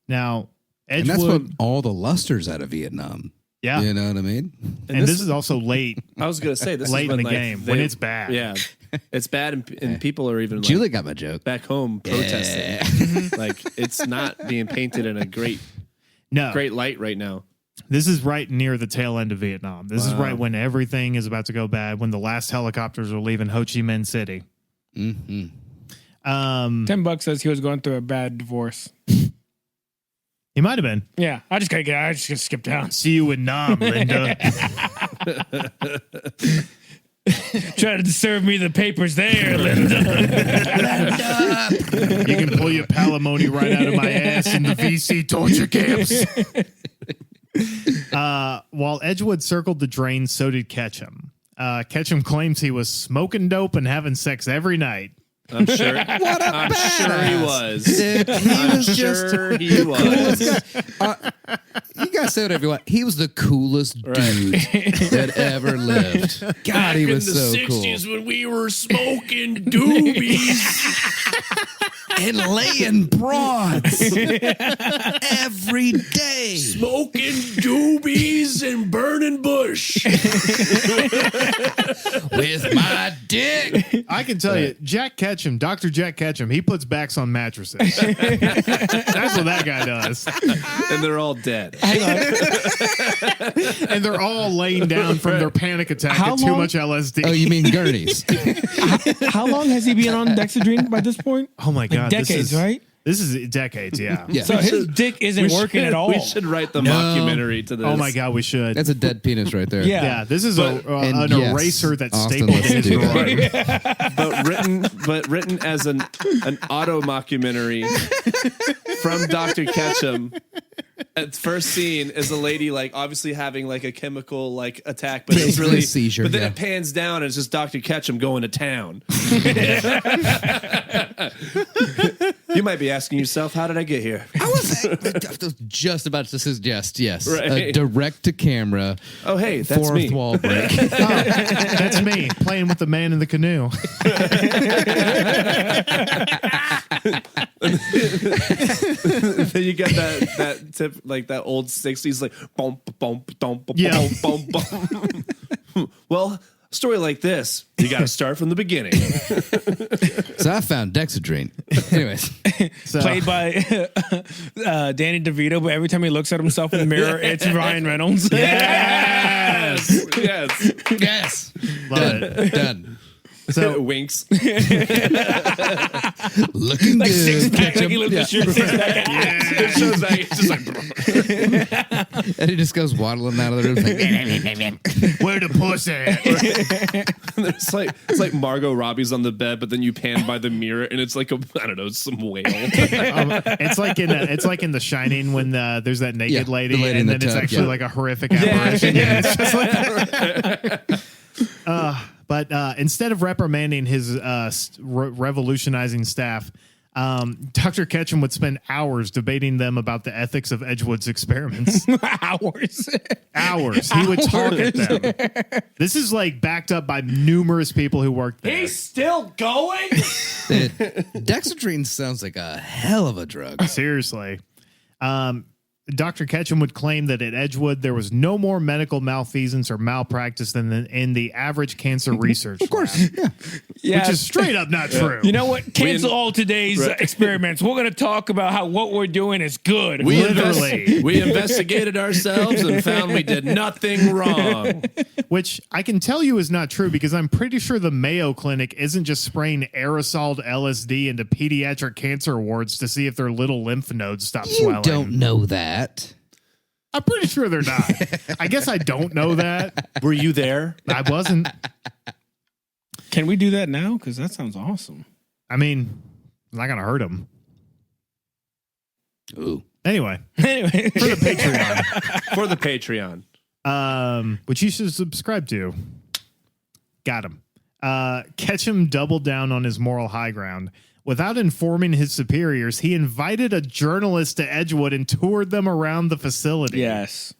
Now, And that's Edgewood, what all the luster's out of Vietnam. yeah, You know what I mean? and this is also late I was going to say, this late is in when, the like, game when it's bad. Yeah. It's bad, and people are even like, Julie got my joke. back home protesting. Like, it's not being painted in a great No, light right now. This is right near the tail end of Vietnam. This is right when everything is about to go bad, when the last helicopters are leaving Ho Chi Minh City. Mm-hmm. $10 says he was going through a bad divorce. He might have been. Yeah, I just gotta skip down. See you in Nam, Linda. Try to serve me the papers there, Linda. You can pull your palimony right out of my ass in the VC torture camps. While Edgewood circled the drain, so did Ketchum. Ketchum claims he was smoking dope and having sex every night. I'm sure. What a I'm sure he was. Dude, he was Sure he was. You guys say whatever you want. He was the coolest dude that ever lived. God, he was so cool. when we were smoking doobies. And laying broads every day. Smoking doobies and burning bush. With my dick. I can tell you, Jack Ketchum, Dr. Jack Ketchum, he puts backs on mattresses. That's what that guy does. And they're all dead. And they're all laying down from their panic attack How of too long? much LSD. Oh, you mean gurneys? How long has he been on Dexedrine by this point? Oh my God. Decades, right? This is decades, yeah. Yeah. So his dick isn't working at all. We should write the mockumentary to this. Oh my God, we should. That's a dead penis right there. Yeah. Yeah, this is And an yes, eraser that's Austin, stapled let's in his do groin. that. but written as an auto mockumentary from Dr. Ketchum. At first scene is a lady like obviously having like a chemical like attack, but it's Basically really a seizure, But then yeah. it pans down and it's just Dr. Ketchum going to town. You might be asking yourself, how did I get here? I was just about to suggest, yes, Right. a direct to camera. Oh, hey, that's fourth me. wall break. That's me playing with the man in the canoe. Then you get that tip like that old 60s like boom boom boom boom Yeah. boom boom boom. Well, a story like this, you got to start from the beginning. So I found Dexedrine. Anyways, So, Played by Danny DeVito, but every time he looks at himself in the mirror, it's Ryan Reynolds. Yes. Yes. yes, love it. done. So Winks. Looking Like good. six pack, like he lifts Yeah. the shirt, six pack. It shows that it's just like And he just goes waddling out of the room. Like, where the pussy at? it's like Margot Robbie's on the bed, but then you pan by the mirror and it's like I don't know, some whale. It's like in The Shining when there's that naked Yeah, lady, the lady in and the then it's tub, actually yeah. like a horrific apparition. Yeah. It's just like, but instead of reprimanding his revolutionizing staff, Dr. Ketchum would spend hours debating them about the ethics of Edgewood's experiments. Hours. Hours. He would talk at them. This is like backed up by numerous people who worked there. still going? Dexedrine sounds like a hell of a drug. Seriously. Dr. Ketchum would claim that at Edgewood there was no more medical malfeasance or malpractice than in the average cancer research. Of course. Yeah. Which is straight up not true. You know what? Cancel all today's experiments. We're going to talk about how what we're doing is good. We investigated ourselves and found we did nothing wrong. Which I can tell you is not true because I'm pretty sure the Mayo Clinic isn't just spraying aerosol LSD into pediatric cancer wards to see if their little lymph nodes stop You swelling. don't know that. I'm pretty sure they're not. I guess I don't know that. Were you there? I wasn't. Can we do that now? Because that sounds awesome. I mean, it's not going to hurt them. Ooh. Anyway, Anyway. for the Patreon. For the Patreon. Which you should subscribe to. Got him. Ketchum doubled down on his moral high ground. Without informing his superiors, he invited a journalist to Edgewood and toured them around the facility. Yes.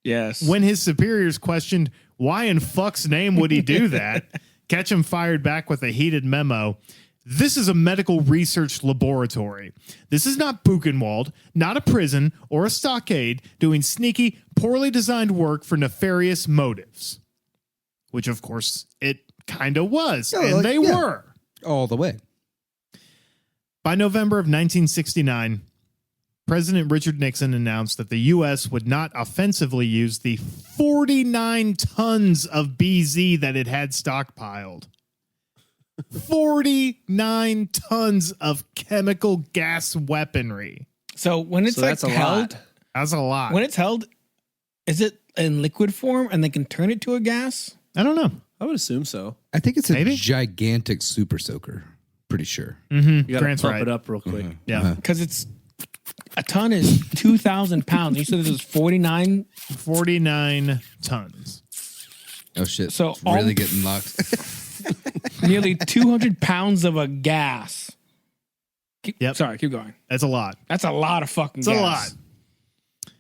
Yes. When his superiors questioned why in fuck's name would he do that, Ketchum fired back with a heated memo. This is a medical research laboratory. This is not Buchenwald, not a prison or a stockade doing sneaky, poorly designed work for nefarious motives. Which, of course, it kind of was. Yeah, and like, they yeah. were. All the way. By November of 1969, President Richard Nixon announced that the U.S. would not offensively use the 49 tons of BZ that it had stockpiled. 49 tons of chemical gas weaponry. So when it's that's a held, lot. That's a lot. when it's held, is it in liquid form and they can turn it to a gas? I don't know. I would assume so. I think it's a Maybe? gigantic super soaker. Pretty sure. You got to Grant's pump right. it up real quick. Yeah. Because it's a ton is 2,000 pounds. You said this is 49. 49 tons. Oh shit! So It's really getting locked. Nearly 200 pounds of a gas. Yep. Sorry, keep going. That's a lot. That's a lot of fucking It's gas. a lot.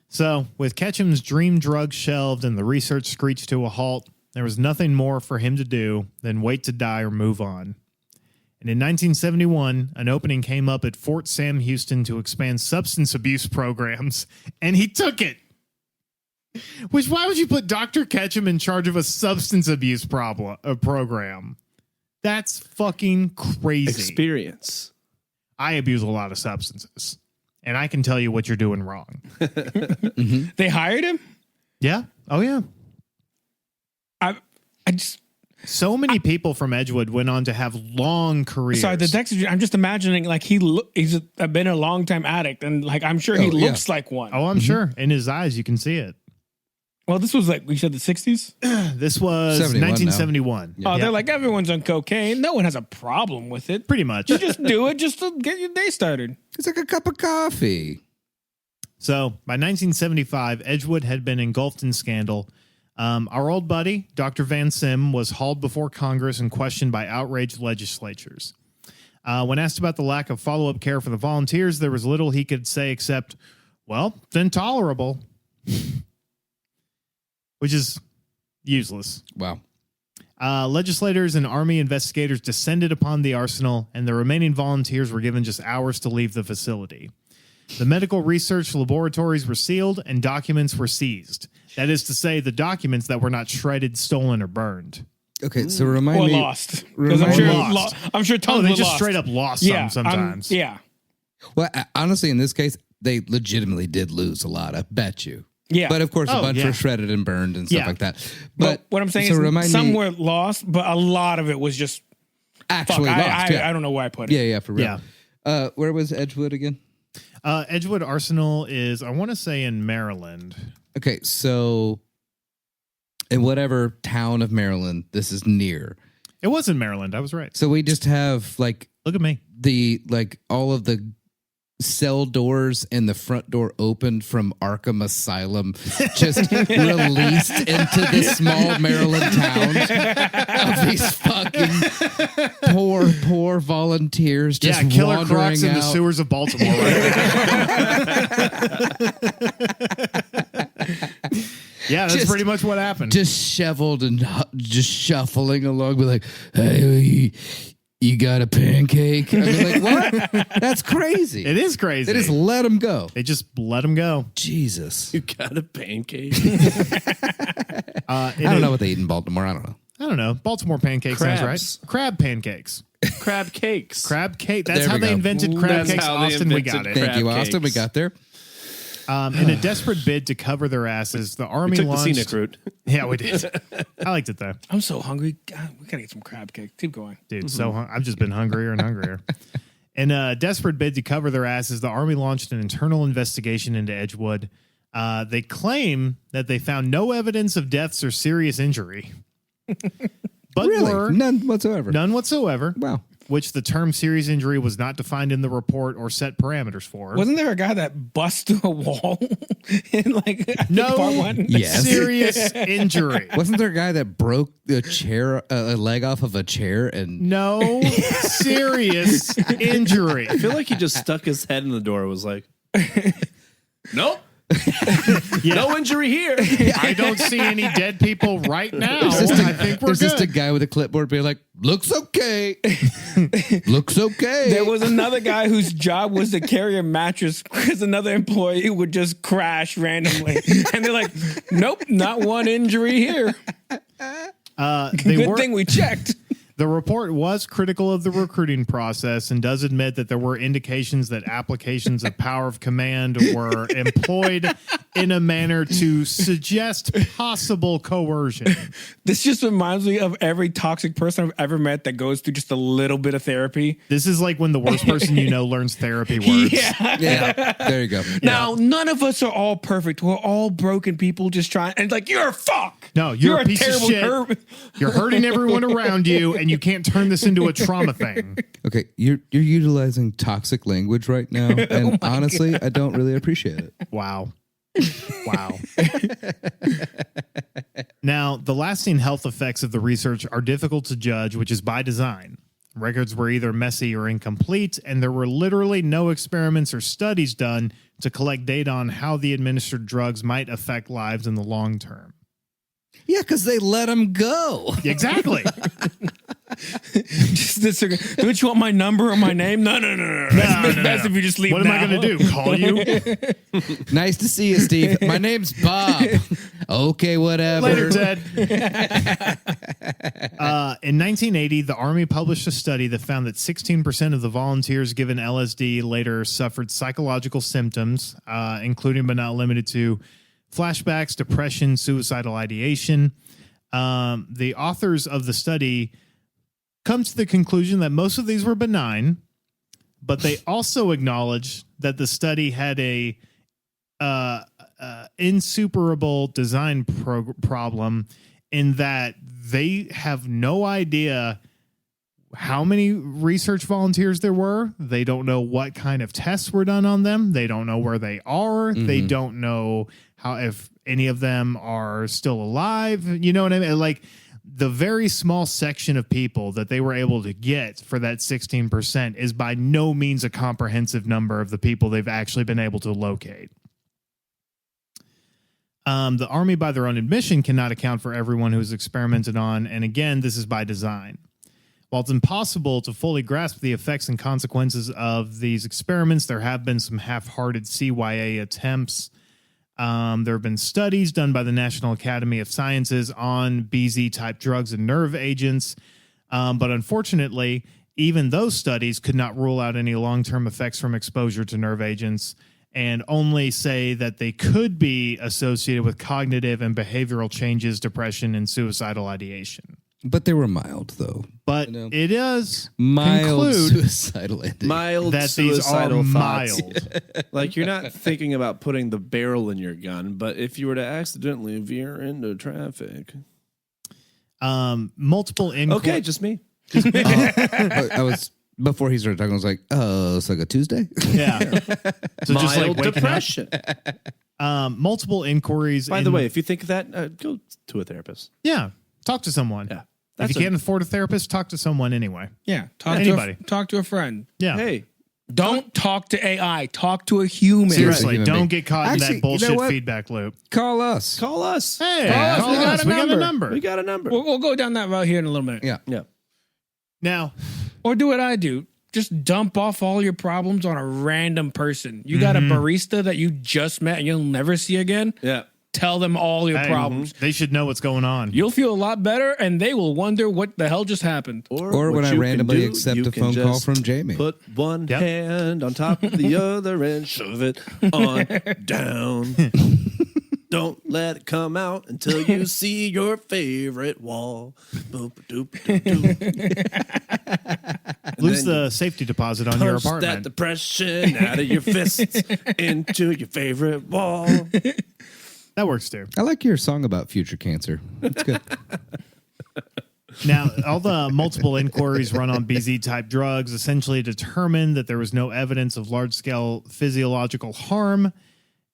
So, with Ketchum's dream drug shelved and the research screeched to a halt, there was nothing more for him to do than wait to die or move on. And in 1971, an opening came up at Fort Sam Houston to expand substance abuse programs, and he took it. Which, why would you put Dr. Ketchum in charge of a substance abuse program? That's fucking crazy. Experience. I abuse a lot of substances, and I can tell you what you're doing wrong. They hired him? Yeah. Oh, yeah. I just... So many people from Edgewood went on to have long careers. Sorry, the Dexter. I'm just imagining like he's been a long time addict, and like I'm sure he looks like one. Oh, I'm sure. In his eyes, you can see it. Well, this was like we said the 60s. This was 71 1971. Oh, Yeah. they're like everyone's on cocaine. No one has a problem with it. Pretty much. You just do it just to get your day started. It's like a cup of coffee. So by 1975, Edgewood had been engulfed in scandal. Our old buddy, Dr. Van Sim, was hauled before Congress and questioned by outraged legislatures. When asked about the lack of follow-up care for the volunteers, there was little he could say except, well, it's intolerable. Which is useless. Wow. Legislators and Army investigators descended upon the arsenal, and the remaining volunteers were given just hours to leave the facility. The medical research laboratories were sealed, and documents were seized. That is to say, the documents that were not shredded, stolen, or burned. Okay, so remind Or me. lost. Because I'm Remind sure, me- Lost. I'm sure tons Oh, they were just lost. straight up lost yeah, some sometimes. yeah. Well, honestly, in this case, they legitimately did lose a lot. I bet you. Yeah. But of course, a Oh, bunch yeah. were shredded and burned and stuff Yeah. like that. But what I'm saying so is remind some me, were lost, but a lot of it was just actually fuck. lost. I don't know where I put it. Yeah, for real. Yeah. Where was Edgewood again? Edgewood Arsenal is, I want to say, in Maryland. Okay, so in whatever town of Maryland this is near. It was in Maryland. I was right. So we just have like Look at me. all of the cell doors and the front door opened from Arkham Asylum, just released into this small Maryland town of these fucking poor volunteers just Killer wandering Crocs in the out. sewers of Baltimore. Yeah, that's Just pretty much what happened. disheveled and just shuffling along, be like, "Hey, you got a pancake?" I mean, like, what? That's crazy. It is crazy. They just let him go. They just let him go. Jesus. You got a pancake. I don't know what they eat in Baltimore. I don't know. I don't know. Baltimore pancakes sounds Crabs. right. Crab pancakes. Crab cakes. Crab cake. That's There how we they go. invented crab That's cakes. how they Austin, we invented got it. crab Thank you, Austin. We cakes. got there. In a desperate bid to cover their asses, the Army We took the launched... scenic route. Yeah, we did. I liked it, though. I'm so hungry. God, we gotta get some crab cake. Keep going. Dude, I've just been hungrier and hungrier. In a desperate bid to cover their asses, the Army launched an internal investigation into Edgewood. They claim that they found no evidence of deaths or serious injury. But Really? None whatsoever. none whatsoever. Wow. Which the term serious injury was not defined in the report or set parameters for. Wasn't there a guy that bust through a wall in like I think No. part one? Yes. serious injury. Wasn't there a guy that broke a chair, a leg off of a chair, and No serious injury. I feel like he just stuck his head in the door and was like, nope. No injury here. I don't see any dead people right now. I think we're there's just a good. guy with a clipboard being like, "Looks okay, looks okay." There was another guy whose job was to carry a mattress because another employee would just crash randomly. And they're like, nope, not one injury here. They Good were, thing we checked. The report was critical of the recruiting process and does admit that there were indications that applications of power of command were employed in a manner to suggest possible coercion. This just reminds me of every toxic person I've ever met that goes through just a little bit of therapy. This is like when the worst person you know learns therapy words. Yeah, there you go. Now, none of us are all perfect. We're all broken people just trying. And like, you're a fuck. No, you're a piece of terrible shit. You're hurting everyone around you, and you can't turn this into a trauma thing. Okay, you're utilizing toxic language right now, and honestly, I don't really appreciate it. Wow. Wow. Now, the lasting health effects of the research are difficult to judge, which is by design. Records were either messy or incomplete, and there were literally no experiments or studies done to collect data on how the administered drugs might affect lives in the long term. Yeah, because they let him go. Exactly. Don't you want my number or my name? No. It's best if you just leave. What am I going to do? Call you? Nice to see you, Steve. My name's Bob. Okay, whatever. Later, Ted. In 1980, the Army published a study that found that 16% of the volunteers given LSD later suffered psychological symptoms, including but not limited to flashbacks, depression, suicidal ideation. The authors of the study come to the conclusion that most of these were benign, but they also acknowledge that the study had a insuperable design problem in that they have no idea how many research volunteers there were. They don't know what kind of tests were done on them. They don't know where they are. Mm-hmm. They don't know how, if any of them are still alive. You know what I mean? Like, the very small section of people that they were able to get for that 16% is by no means a comprehensive number of the people they've actually been able to locate. The Army, by their own admission, cannot account for everyone who's experimented on. And again, this is by design. While it's impossible to fully grasp the effects and consequences of these experiments, there have been some half-hearted CYA attempts. There have been studies done by the National Academy of Sciences on BZ-type drugs and nerve agents. But unfortunately, even those studies could not rule out any long-term effects from exposure to nerve agents and only say that they could be associated with cognitive and behavioral changes, depression, and suicidal ideation. But they were mild, though. But it is mild suicidal ending. Mild that suicidal these are thoughts. mild. Like, you're not thinking about putting the barrel in your gun, but if you were to accidentally veer into traffic. Multiple inquiries. Okay, just me. I was, before he started talking, I was like, oh, it's like a Tuesday? Yeah. So Mild just like waking depression. up. Multiple inquiries. By the way, if you think of that, go to a therapist. Yeah. Talk to someone. Yeah. If you can't afford a therapist, talk to someone anyway. Yeah, talk Anybody. talk to a friend. Yeah. Hey, Don't talk to AI. Talk to a human. Seriously, Human don't being. get caught in Actually, that you bullshit know what? feedback loop. Call us. call us. Hey, Call us. We got a We got a number. number. We got a number. We'll go down that route here in a little minute. Yeah. Yeah. Now, Or do what I do. Just dump off all your problems on a random person. You got a barista that you just met and you'll never see again. Yeah. Tell them all your hey, problems. they should know what's going on. You'll feel a lot better and they will wonder what the hell just happened. Or what when I you can randomly do, accept you a can phone call just from Jamie. Put one Yep. hand on top of the other and shove it on down. Don't let it come out until you see your favorite wall. Boop, doop, doop, doop. Lose the safety deposit on your Punch that apartment. depression out of your fists into your favorite wall. That works too. I like your song about future cancer. That's good. Now, all the multiple inquiries run on BZ-type drugs essentially determined that there was no evidence of large-scale physiological harm,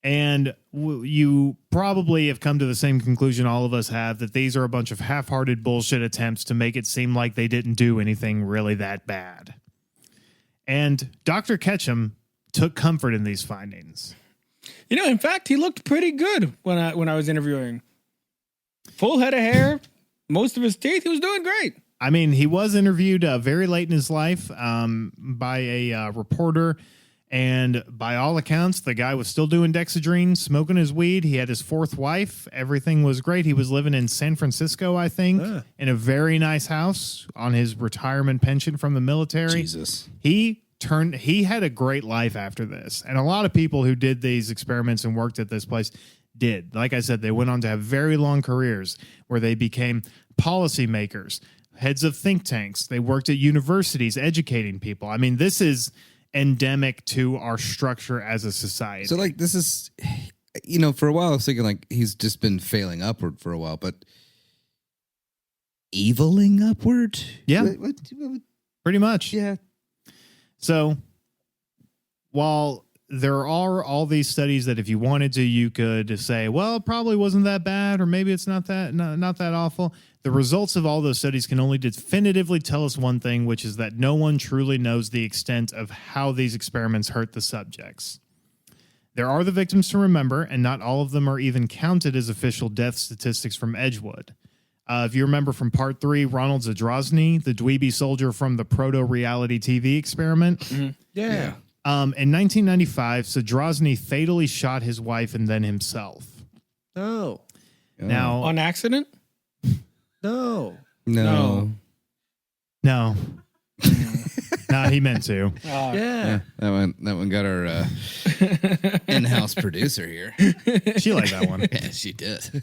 and you probably have come to the same conclusion all of us have, that these are a bunch of half-hearted bullshit attempts to make it seem like they didn't do anything really that bad. And Dr. Ketchum took comfort in these findings. You know, in fact, he looked pretty good when I was interviewing. Full head of hair, most of his teeth. He was doing great. I mean, he was interviewed very late in his life by a reporter, And by all accounts, the guy was still doing Dexedrine, smoking his weed. He had his fourth wife. Everything was great. He was living in San Francisco, I think, in a very nice house on his retirement pension from the military. Jesus. He had a great life after this. And a lot of people who did these experiments and worked at this place did. Like I said, they went on to have very long careers where they became policymakers, heads of think tanks. They worked at universities educating people. I mean, this is endemic to our structure as a society. So, like, this is, for a while I was thinking, like, he's just been failing upward for a while, but eviling upward? Yeah. What? Pretty much. Yeah. So, while there are all these studies that if you wanted to, you could say, well, it probably wasn't that bad, or maybe it's not that awful. The results of all those studies can only definitively tell us one thing, which is that no one truly knows the extent of how these experiments hurt the subjects. There are the victims to remember, and not all of them are even counted as official death statistics from Edgewood. If you remember from part 3, Ronald Zadrozny, the dweeby soldier from the proto-reality TV experiment. Mm-hmm. Yeah. In 1995, Zadrozny fatally shot his wife and then himself. Oh. Now, On accident? No. No. No, he meant to. Yeah. That one got our in-house producer here. She liked that one. Yeah, she did.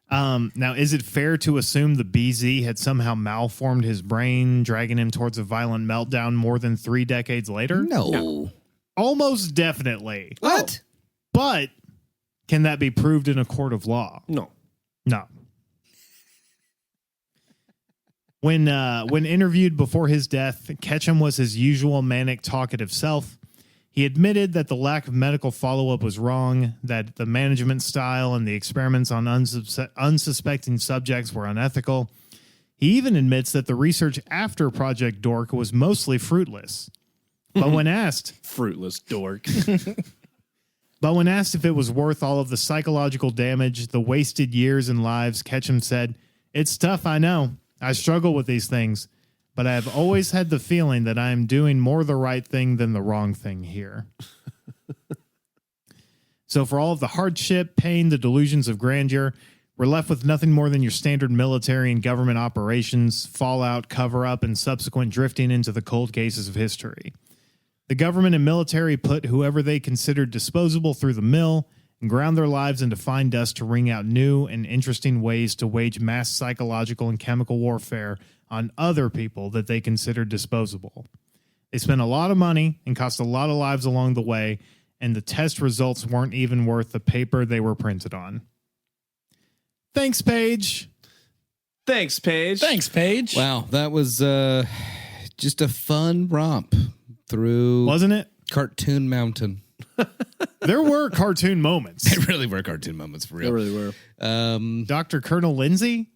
Now, is it fair to assume the BZ had somehow malformed his brain, dragging him towards a violent meltdown more than 3 decades later? No. Almost definitely. What? But can that be proved in a court of law? No. No. When interviewed before his death, Ketchum was his usual manic, talkative self. He admitted that the lack of medical follow-up was wrong, that the management style and the experiments on unsuspecting subjects were unethical. He even admits that the research after Project Dork was mostly fruitless. But when asked... Fruitless dork. But when asked if it was worth all of the psychological damage, the wasted years and lives, Ketchum said, "It's tough, I know. I struggle with these things, but I have always had the feeling that I am doing more the right thing than the wrong thing here." So for all of the hardship, pain, the delusions of grandeur, we're left with nothing more than your standard military and government operations, fallout, cover-up, and subsequent drifting into the cold cases of history. The government and military put whoever they considered disposable through the mill and ground their lives into fine dust to wring out new and interesting ways to wage mass psychological and chemical warfare on other people that they considered disposable. They spent a lot of money and cost a lot of lives along the way, and the test results weren't even worth the paper they were printed on. Thanks, Paige. Thanks, Paige. Thanks, Paige. Wow, that was just a fun romp through Wasn't it? Cartoon Mountain. There were cartoon moments. They really were cartoon moments for real. They really were. Dr. Colonel Lindsay,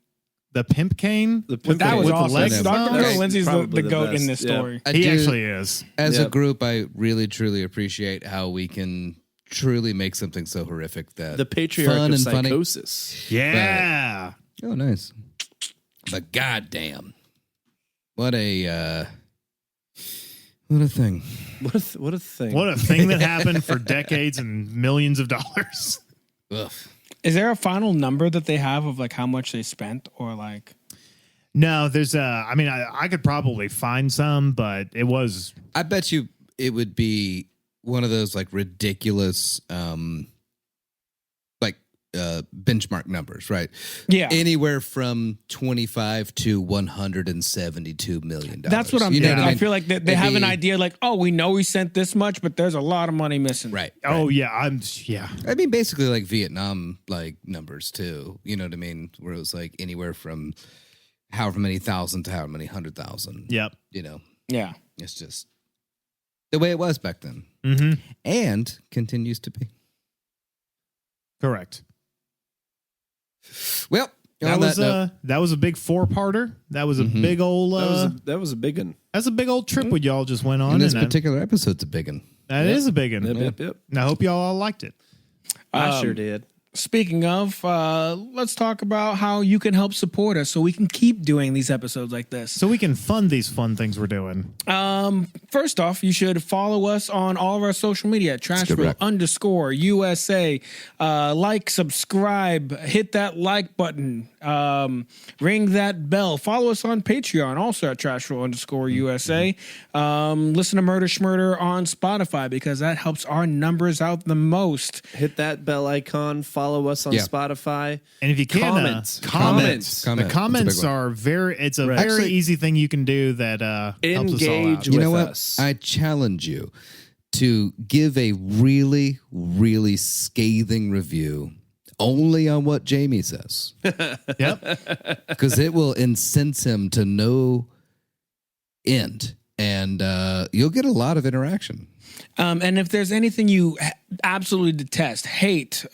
the pimp cane. The pimp that cane was with the awesome. legs Dr. though? Colonel Lindsay's Probably the the goat best. in this Yeah. story. I He do- actually is. As a Yep. group, I really, truly appreciate how we can truly make something so horrific that The patriarch fun of and funny. psychosis. Yeah. Oh, nice. But goddamn, what a thing. What a thing. What a thing that happened for decades and millions of dollars. Ugh. Is there a final number that they have of like how much they spent or like? No, there's I could probably find some, but it was I bet you it would be one of those like ridiculous, benchmark numbers, right? Yeah. Anywhere from 25 to 172 million dollars. That's what I'm You know thinking. what I feel like they It'd have an be- idea like, oh, we know we sent this much, but there's a lot of money missing. Right. oh yeah, I mean, basically like Vietnam like numbers too. You know what I mean? Where it was like anywhere from however many thousand to however many 100,000. Yep. You know, Yeah. it's just the way it was back then, Mm-hmm. and continues to be. Correct. Well, That on was note, that was a big 4-parter. That was a big old That was a big one. that's a big old trip what y'all just went on. and this and particular episode's a big one. that is a big one. Yep. And I hope y'all all liked it. I sure did. speaking of, let's talk about how you can help support us so we can keep doing these episodes like this. So we can fund these fun things we're doing. First off, you should follow us on all of our social media, Trashville_USA. Like, subscribe, hit that like button, ring that bell. Follow us on Patreon, also at Trashville_USA. Listen to Murder Schmurder on Spotify because that helps our numbers out the most. Hit that bell icon. Follow us on Spotify. And if you can, comments. The Comment. comments It's a big one. are it's a Right. very Actually, easy thing you can do that helps us all out. engage You know with what? us. I challenge you to give a really, really scathing review only on what Jamie says, Yep. because it will incense him to no end, and you'll get a lot of interaction. And if there's anything you absolutely detest, hate,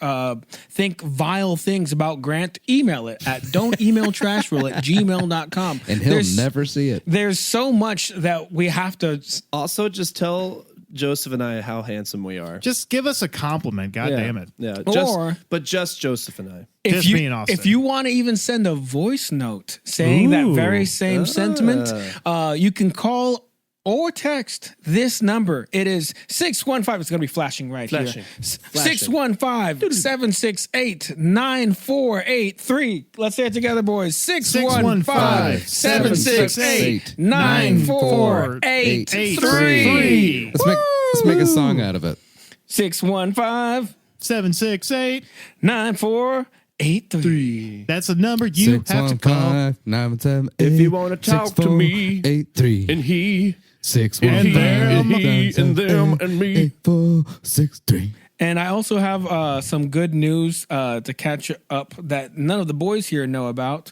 think vile things about Grant, email it at don'temailtrashville@gmail.com. And he'll never see it. There's so much that we have to. Also, just tell Joseph and I how handsome we are. Just give us a compliment. God damn it. Yeah. Or- Just Joseph and I. If Just me and Austin. if you want to even send a voice note saying that very same sentiment, you can call or text this number. It is 615. It's going to be flashing right Flashing. here. 615-768-9483. Let's say it together, boys. 615-768-9483. Let's make a song out of it. 615-9483. 768-9483. That's a number you have to call. 917 If you wanna talk to me, 8483 And he, 615 and them, and me. 8463. And I also have some good news to catch up that none of the boys here know about.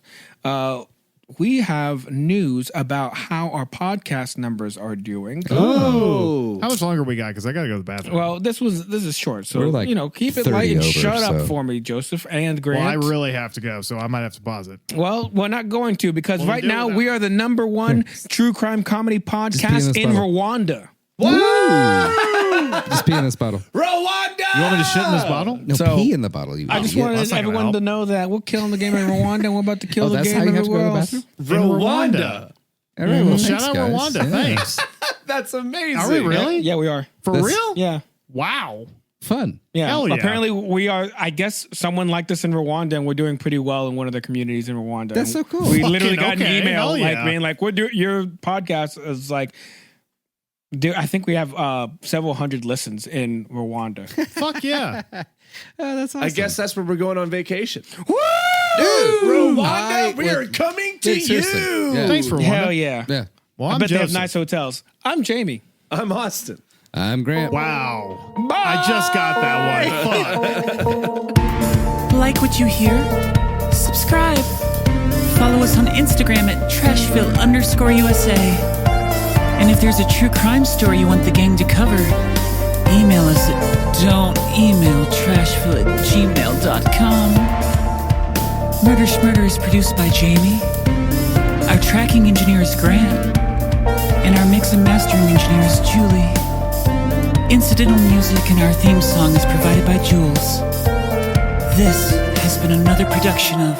We have news about how our podcast numbers are doing. Oh. How much longer we got? Because I got to go to the bathroom. Well, this is short, so We're like keep it 30 light and over, shut up so. for me, Joseph and Grant. Well, I really have to go, so I might have to pause it. Well, we're not going to because Well, right do it now now. we are the number one true crime comedy podcast this in bottle. Rwanda. Just pee in this bottle. Rwanda! You want me to shit in this bottle? No, So, pee in the bottle. You I just idiot. wanted That's not gonna everyone help. to know that we're killing the game in Rwanda and we're about to kill Oh, the that's game how you have to go to everywhere the else. bathroom? In Rwanda. All right, well, Shout thanks, out guys. Rwanda. Yeah. Thanks. That's amazing. Are we really? Yeah, we are. For That's- real? Yeah. Wow. Fun. Yeah. Hell yeah. Apparently we are, I guess someone liked us in Rwanda and we're doing pretty well in one of the communities in Rwanda. That's so cool. We literally got Fucking an okay. email Hell like yeah. being like, your podcast is like, I think we have several hundred listens in Rwanda. Fuck yeah. That's awesome. I guess that's where we're going on vacation. Woo! Rwanda, we are coming to seriously. you. Yeah. Thanks for Hell Rwanda. yeah. Yeah. Well, I I'm bet they have Joseph. nice hotels. I'm Jamie. I'm Austin. I'm Grant. Wow. I just got that one. Fuck. Like what you hear? Subscribe. Follow us on Instagram at Trashville_USA. And if there's a true crime story you want the gang to cover, email us at don'temailtrashville@gmail.com. Murder Schmurder is produced by Jamie. Our tracking engineer is Grant. And our mix and mastering engineer is Julie. Incidental music and our theme song is provided by Jules. This has been another production of